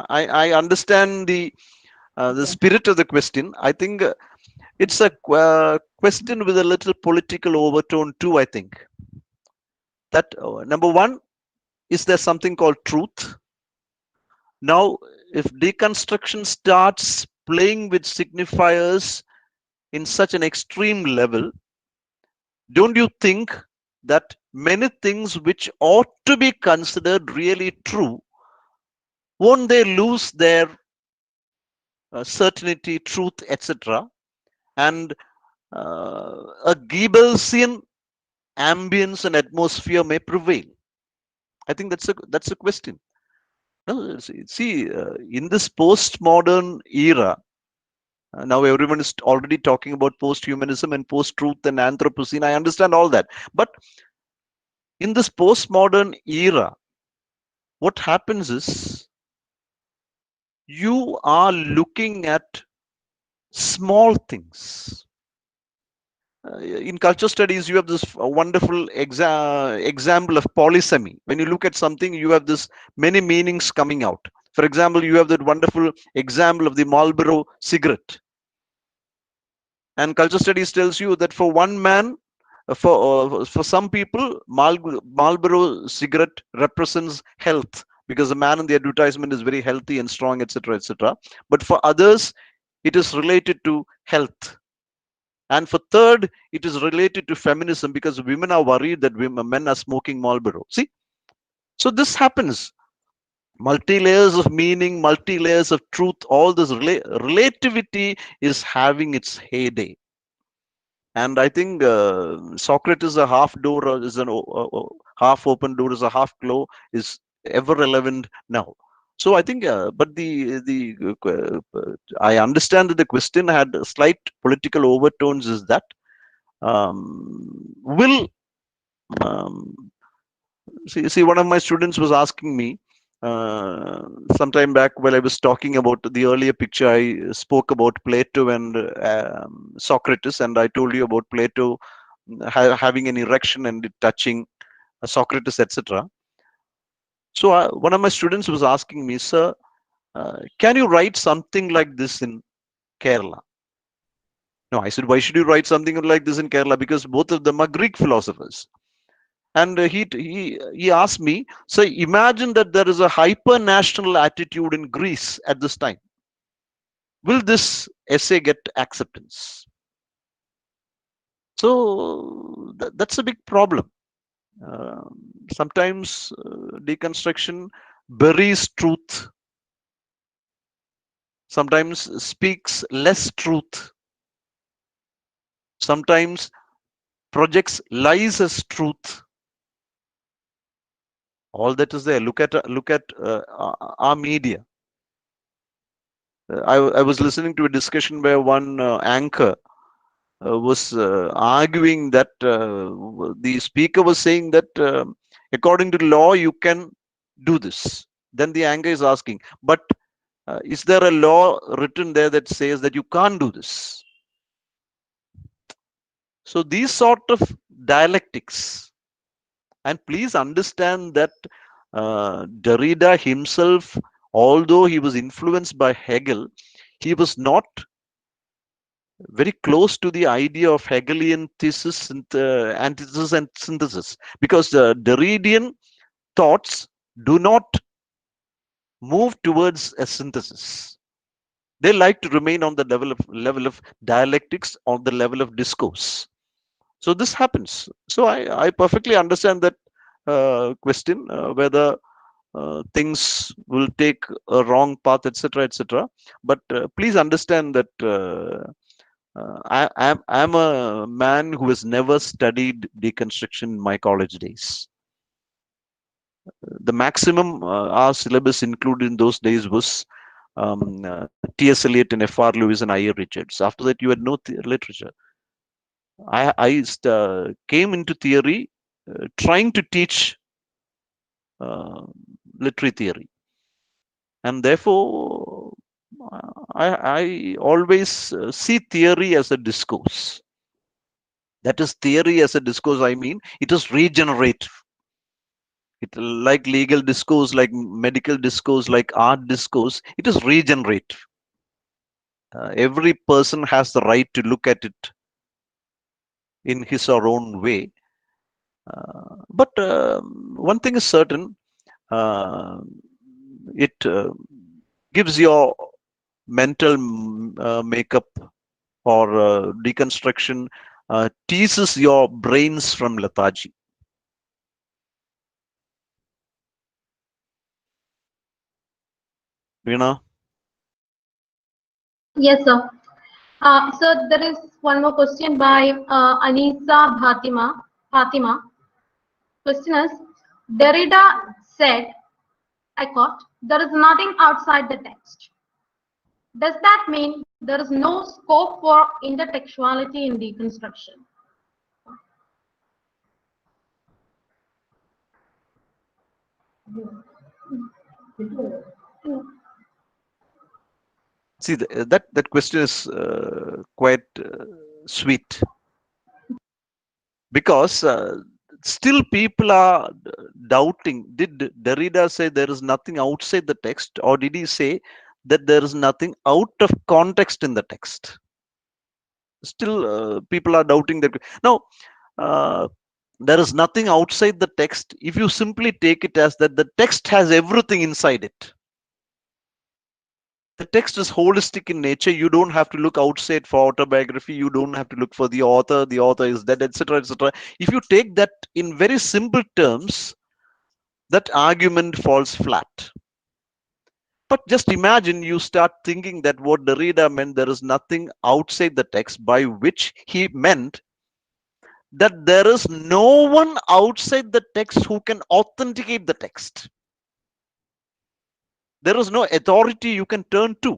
I understand the spirit of the question. I think it's a question with a little political overtone too. I think that number one, is there something called truth? Now, if deconstruction starts playing with signifiers in such an extreme level, don't you think that many things which ought to be considered really true, won't they lose their certainty, truth, etc.? And a Goebbelsian ambience and atmosphere may prevail. I think that's a question. No, see, in this postmodern era, now everyone is already talking about post-humanism and post-truth and Anthropocene. I understand all that, but in this postmodern era, what happens is you are looking at small things. In culture studies, you have this wonderful example of polysemy. When you look at something, you have this many meanings coming out. For example, you have that wonderful example of the Marlboro cigarette. And culture studies tells you that for one man, for some people, Marlboro cigarette represents health, because the man in the advertisement is very healthy and strong, etc., etc. But for others, it is related to health. And for third, it is related to feminism, because women are worried that men are smoking Marlboro. See, so this happens. Multi-layers of meaning, multi-layers of truth, all this relativity is having its heyday. And I think Socrates, a half door is an half open door, is a half closed, is ever relevant now. So I think, but I understand that the question had slight political overtones. Is that will see, one of my students was asking me sometime back while I was talking about the earlier picture. I spoke about Plato and Socrates, and I told you about Plato having an erection and touching Socrates, etc. So one of my students was asking me, sir, can you write something like this in Kerala? No, I said, why should you write something like this in Kerala? Because both of them are Greek philosophers. And he asked me, so imagine that there is a hyper-national attitude in Greece at this time. Will this essay get acceptance? So that's a big problem. Sometimes deconstruction buries truth, sometimes speaks less truth, sometimes projects lies as truth. All that is there. Look at our media. I was listening to a discussion where one anchor was arguing that the speaker was saying that according to law you can do this. Then the anchor is asking, but is there a law written there that says that you can't do this? So these sort of dialectics, and please understand that Derrida himself, although he was influenced by Hegel, he was not very close to the idea of Hegelian thesis, antithesis, and synthesis, because the derridean thoughts do not move towards a synthesis. They like to remain on the level of dialectics, on the level of discourse. So this happens. So I perfectly understand that question, whether things will take a wrong path, etc., etc. But please understand that I'm a man who has never studied deconstruction in my college days. The maximum our syllabus included in those days was T.S. Eliot and F.R. Lewis and I.A. Richards. After that, you had no literature. I came into theory trying to teach literary theory, and therefore I always see theory as a discourse. That is, theory as a discourse, I mean, it is regenerative. It, like legal discourse, like medical discourse, like art discourse, it is regenerative. Every person has the right to look at it in his or own way. But one thing is certain, it gives your mental makeup or deconstruction, teases your brains from lethargy. Veena? Yes, sir. So there is one more question by Anisa Fatima. Question is, Derrida said, I quote, there is nothing outside the text. Does that mean there is no scope for intertextuality in deconstruction? See, that question is quite sweet, because still people are doubting. Did Derrida say there is nothing outside the text, or did he say that there is nothing out of context in the text? Still people are doubting that. Now, there is nothing outside the text if you simply take it as that the text has everything inside it. The text is holistic in nature. You don't have to look outside for autobiography. You don't have to look for the author is dead, etc., etc. If you take that in very simple terms, that argument falls flat. But just imagine you start thinking that what Derrida meant, there is nothing outside the text, by which he meant that there is no one outside the text who can authenticate the text. There is no authority you can turn to,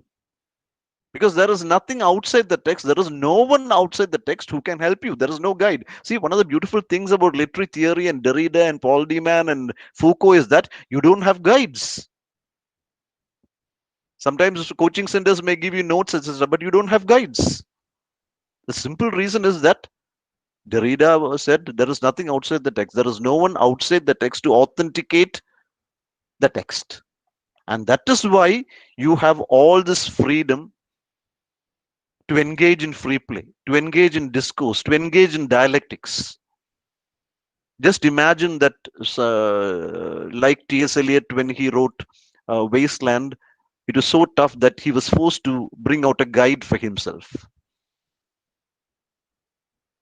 because there is nothing outside the text. There is no one outside the text who can help you. There is no guide. See, one of the beautiful things about literary theory and Derrida and Paul Deman and Foucault is that you don't have guides. Sometimes coaching centers may give you notes, etc., but you don't have guides. The simple reason is that Derrida said there is nothing outside the text. There is no one outside the text to authenticate the text. And that is why you have all this freedom to engage in free play, to engage in discourse, to engage in dialectics. Just imagine that, like T.S. Eliot, when he wrote Wasteland, it was so tough that he was forced to bring out a guide for himself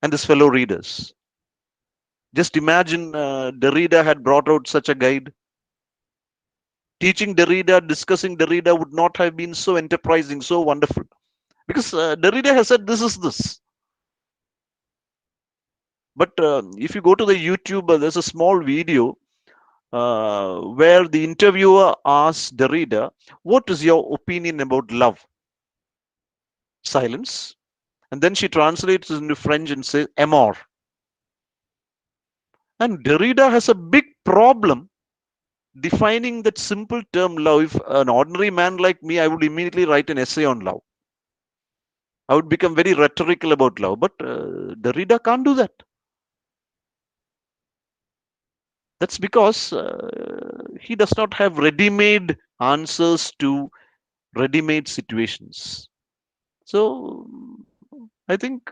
and his fellow readers. Just imagine Derrida had brought out such a guide. Teaching Derrida, discussing Derrida would not have been so enterprising, so wonderful. Because Derrida has said this is this. But if you go to the YouTube, there's a small video where the interviewer asks Derrida, what is your opinion about love? Silence. And then she translates it into French and says, amour. And Derrida has a big problem defining that simple term love. If an ordinary man like me, I would immediately write an essay on love. I would become very rhetorical about love. But Derrida can't do that. That's because he does not have ready-made answers to ready-made situations. So I think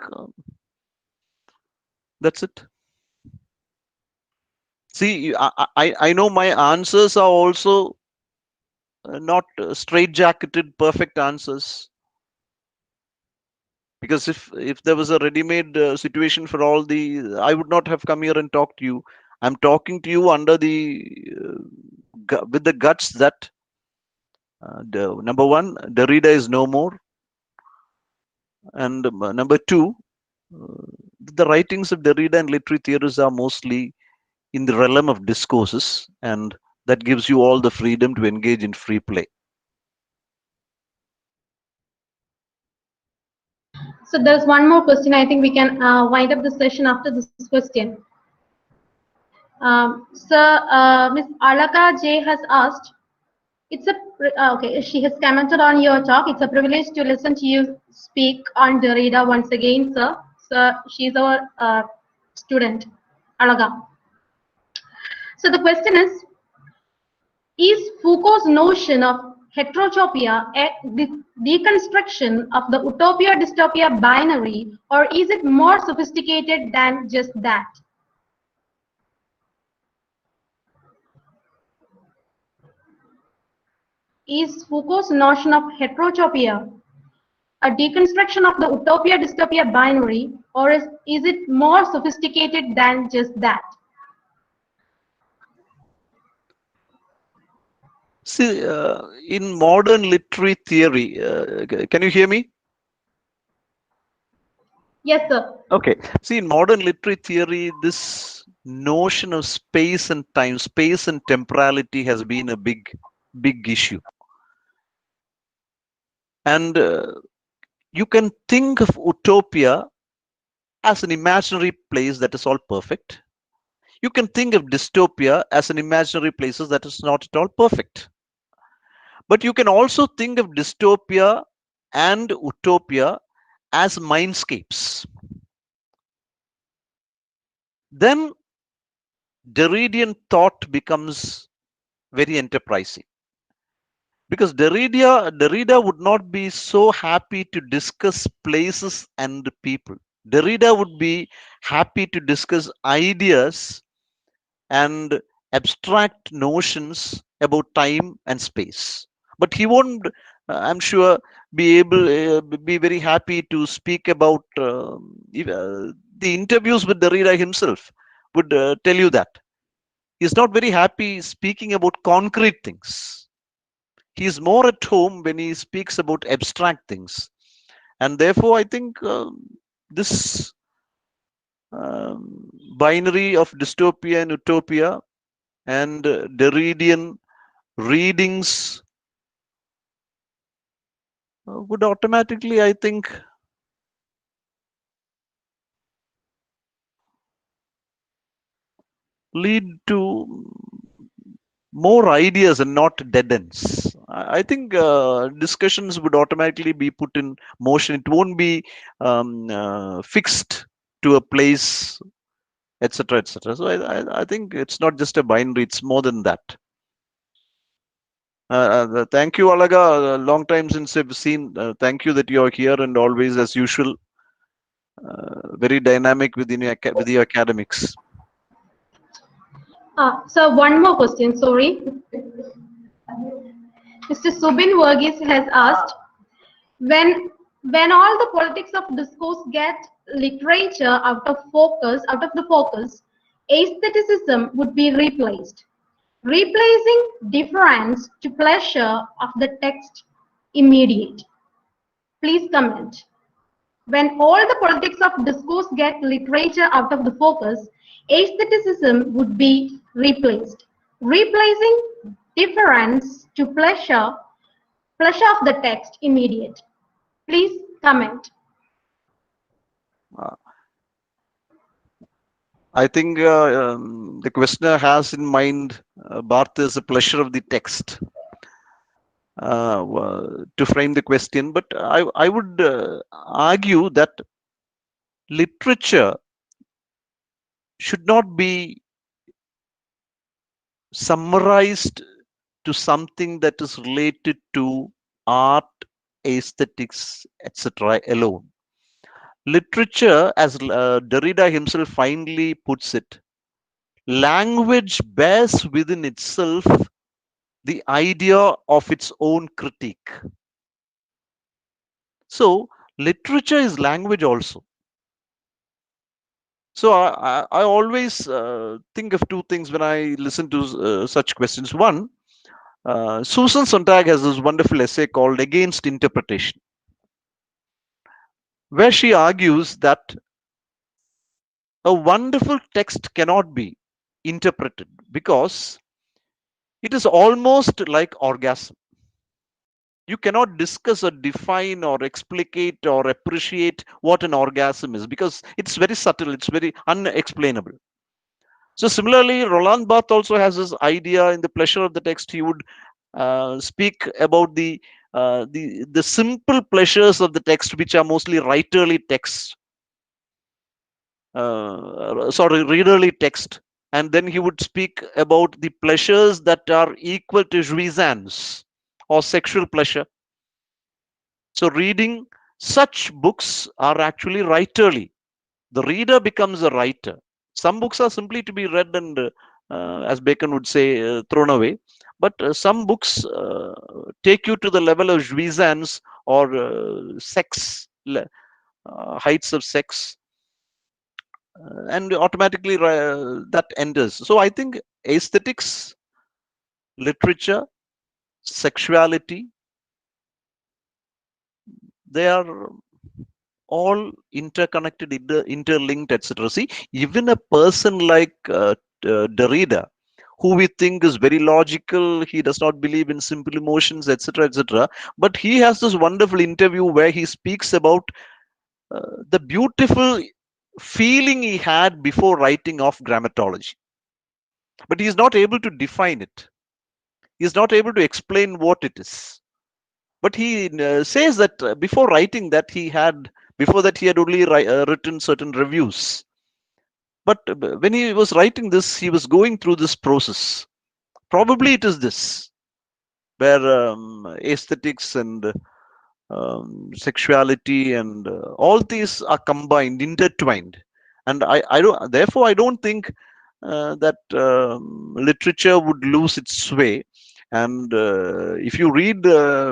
that's it. See, I know my answers are also not straight-jacketed perfect answers, because if there was a ready-made situation for all the, I would not have come here and talked to you. I'm talking to you under the with the guts that number one, Derrida is no more, and number two, the writings of Derrida and literary theorists are mostly in the realm of discourses, and that gives you all the freedom to engage in free play. So there's one more question. I think we can wind up the session after this question. Ms. Alaka J has asked, it's a okay. She has commented on your talk. It's a privilege to listen to you speak on Derrida once again, sir. So she's our student, Alaka. So the question is Foucault's notion of heterotopia a deconstruction of the utopia-dystopia binary, or is it more sophisticated than just that? Is Foucault's notion of heterotopia a deconstruction of the utopia-dystopia binary, or is it more sophisticated than just that? See, in modern literary theory, can you hear me? Yes, sir. Okay. See, in modern literary theory, this notion of space and time, space and temporality has been a big issue. And you can think of utopia as an imaginary place that is all perfect. You can think of dystopia as an imaginary place that is not at all perfect. But you can also think of dystopia and utopia as mindscapes. Then Derridean thought becomes very enterprising, because Derrida would not be so happy to discuss places and people. Derrida would be happy to discuss ideas and abstract notions about time and space. But he won't, I'm sure, be very happy to speak about the interviews with Derrida himself would tell you that he's not very happy speaking about concrete things. He's more at home when he speaks about abstract things, and therefore I think this binary of dystopia and utopia and Derridean readings would automatically, I think, lead to more ideas and not dead ends. I think discussions would automatically be put in motion. It won't be fixed to a place, etc., etc. So I think it's not just a binary; it's more than that. Thank you, Alaga. A long time since I've seen. Thank you that you're here, and always, as usual, very dynamic with your academics. So one more question, sorry. Mr. Subin Verghese has asked, when all the politics of discourse get literature out of the focus, aestheticism would be replaced, replacing difference to pleasure of the text immediate. Please comment. When all the politics of discourse get literature out of the focus, aestheticism would be replaced, replacing difference to pleasure of the text immediate. Please comment. I think the questioner has in mind, Bharth, is the pleasure of the text to frame the question. But I would argue that literature should not be summarized to something that is related to art, aesthetics, etc. alone. Literature, as Derrida himself finely puts it, language bears within itself the idea of its own critique. So, literature is language also. So, I always think of two things when I listen to such questions. One, Susan Sontag has this wonderful essay called Against Interpretation, where she argues that a wonderful text cannot be interpreted because it is almost like orgasm. You cannot discuss or define or explicate or appreciate what an orgasm is because it's very subtle, it's very unexplainable. So similarly, Roland Barthes also has this idea in The Pleasure of the Text. He would speak about the simple pleasures of the text, which are mostly writerly text, readerly text. And then he would speak about the pleasures that are equal to jouissance or sexual pleasure. So reading such books are actually writerly. The reader becomes a writer. Some books are simply to be read and, as Bacon would say, thrown away. But some books take you to the level of jouissance or sex, heights of sex, and automatically that enters. So I think aesthetics, literature, sexuality, they are all interconnected, interlinked, etc. See, even a person like Derrida, who we think is very logical, he does not believe in simple emotions, etc., etc. But he has this wonderful interview where he speaks about the beautiful feeling he had before writing of grammatology. But he is not able to define it. He is not able to explain what it is. But he says that before writing that before that he had only written certain reviews. But when he was writing this, he was going through this process. Probably it is this, where aesthetics and sexuality and all these are combined, intertwined. And therefore, I don't think that literature would lose its sway. And if you read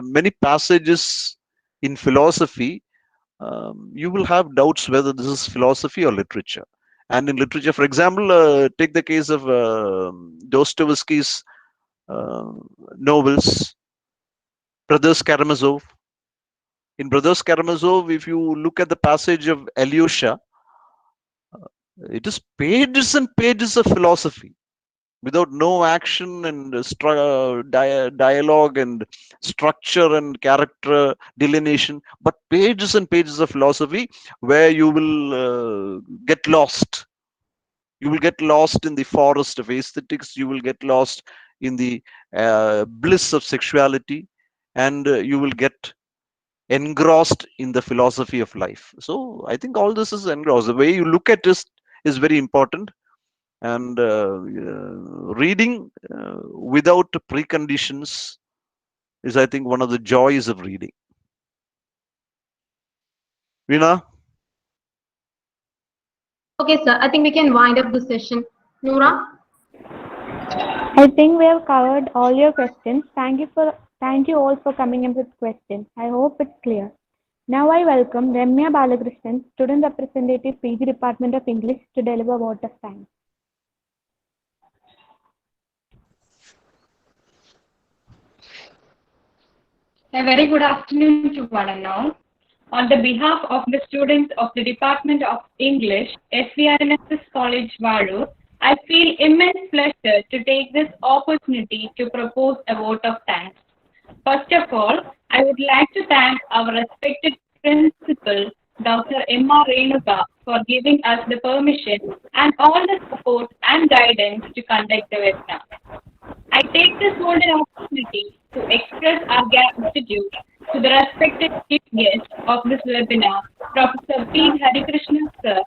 many passages in philosophy, you will have doubts whether this is philosophy or literature. And in literature, for example, take the case of Dostoevsky's novels, Brothers Karamazov. In Brothers Karamazov, if you look at the passage of Alyosha, it is pages and pages of philosophy without no action and dialogue and structure and character delineation, but pages and pages of philosophy where you will get lost. You will get lost in the forest of aesthetics. You will get lost in the bliss of sexuality, and you will get engrossed in the philosophy of life. So I think all this is engrossed. The way you look at it is very important. And reading without preconditions is, I think, one of the joys of reading. Veena? Okay, sir. I think we can wind up the session. Noora? I think we have covered all your questions. Thank you all for coming in with questions. I hope it's clear. Now I welcome Ramya Balakrishnan, Student Representative, PG Department of English, to deliver vote of thanks. A very good afternoon to one and all. On the behalf of the students of the Department of English, SVR NSS College, Vazhoor, I feel immense pleasure to take this opportunity to propose a vote of thanks. First of all, I would like to thank our respected principal, Dr. M.R. Renuka, for giving us the permission and all the support and guidance to conduct the webinar. I take this golden opportunity to express our gratitude to the respected chief guest of this webinar, Professor P. Harikrishna sir,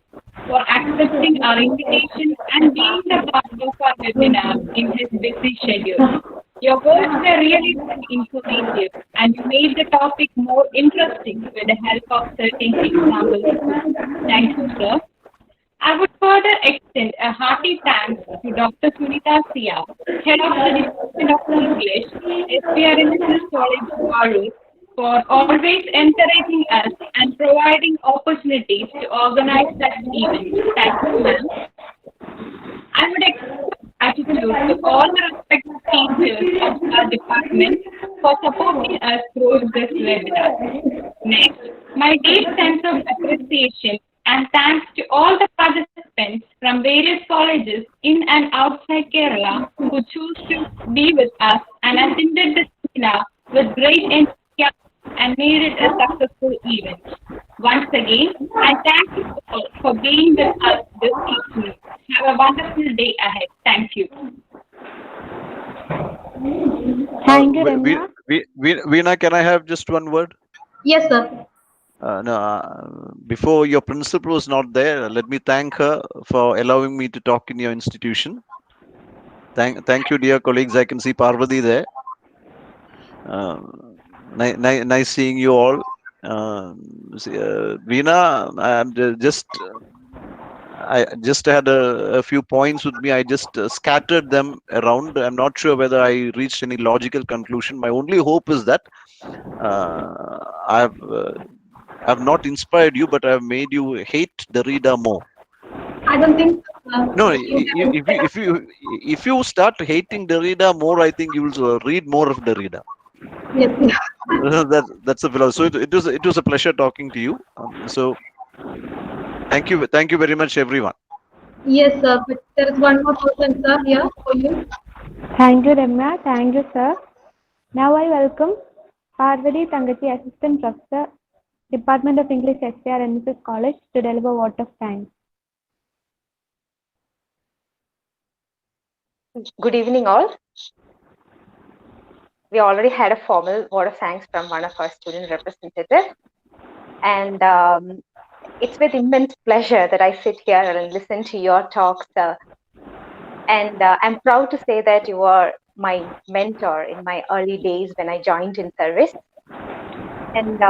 for accepting our invitation and being the part of our webinar in his busy schedule. Your words were really very informative, and you made the topic more interesting with the help of certain examples too. Thank you, sir. I would further extend a hearty thanks to Dr. Sunita Sia, Head of the Department of English, SVR NSS College, Vazhoor, for always encouraging us and providing opportunities to organize such events. Thank you, ma'am. I would extend gratitude to all the respected teachers of our department for supporting us through this webinar. Next, my deep sense of appreciation and thanks to all the participants from various colleges in and outside Kerala who chose to be with us and attended the seminar with great enthusiasm and made it a successful event. Once again, I thank you all for being with us this evening. Have a wonderful day ahead. Thank you. Thank you, Ramya. Veena, can I have just one word? Yes, sir. No, before your principal was not there, let me thank her for allowing me to talk in your institution. Thank you, dear colleagues. I can see Parvati there. Nice seeing you all. Veena, I just had a few points with me. I just scattered them around. I'm not sure whether I reached any logical conclusion. My only hope is that I've not inspired you, but I've made you hate Derrida more. I don't think. No, if you start hating Derrida more, I think you will read more of Derrida. Yes. That's the philosophy. So it was a pleasure talking to you. So thank you very much, everyone. Yes, sir. But there is one more person, sir, here for you. Thank you, Ramya. Thank you, sir. Now I welcome Parvati Tangati, Assistant Professor, Department of English, SVR NSS College, to deliver vote of thanks. Good evening, all. We already had a formal vote of thanks from one of our student representatives. And it's with immense pleasure that I sit here and listen to your talks. And I'm proud to say that you are my mentor in my early days when I joined in service. And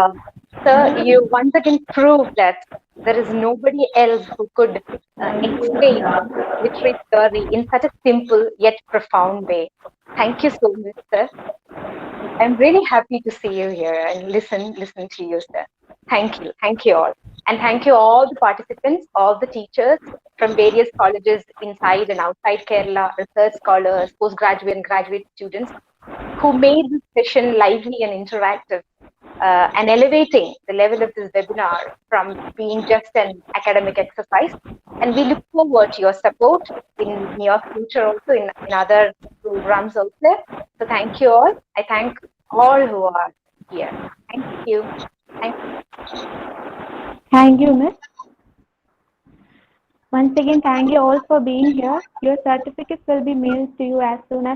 sir, you once again proved that there is nobody else who could explain literary theory in such a simple yet profound way. Thank you so much, sir. I'm really happy to see you here and listen to you, sir. Thank you all. And thank you all the participants, all the teachers from various colleges inside and outside Kerala, research scholars, postgraduate and graduate students who made this session lively and interactive. And elevating the level of this webinar from being just an academic exercise. And we look forward to your support in near future also in other programs also. So thank you all. I thank all who are here. Thank you. Thank you, Miss. Once again, thank you all for being here. Your certificates will be mailed to you as soon as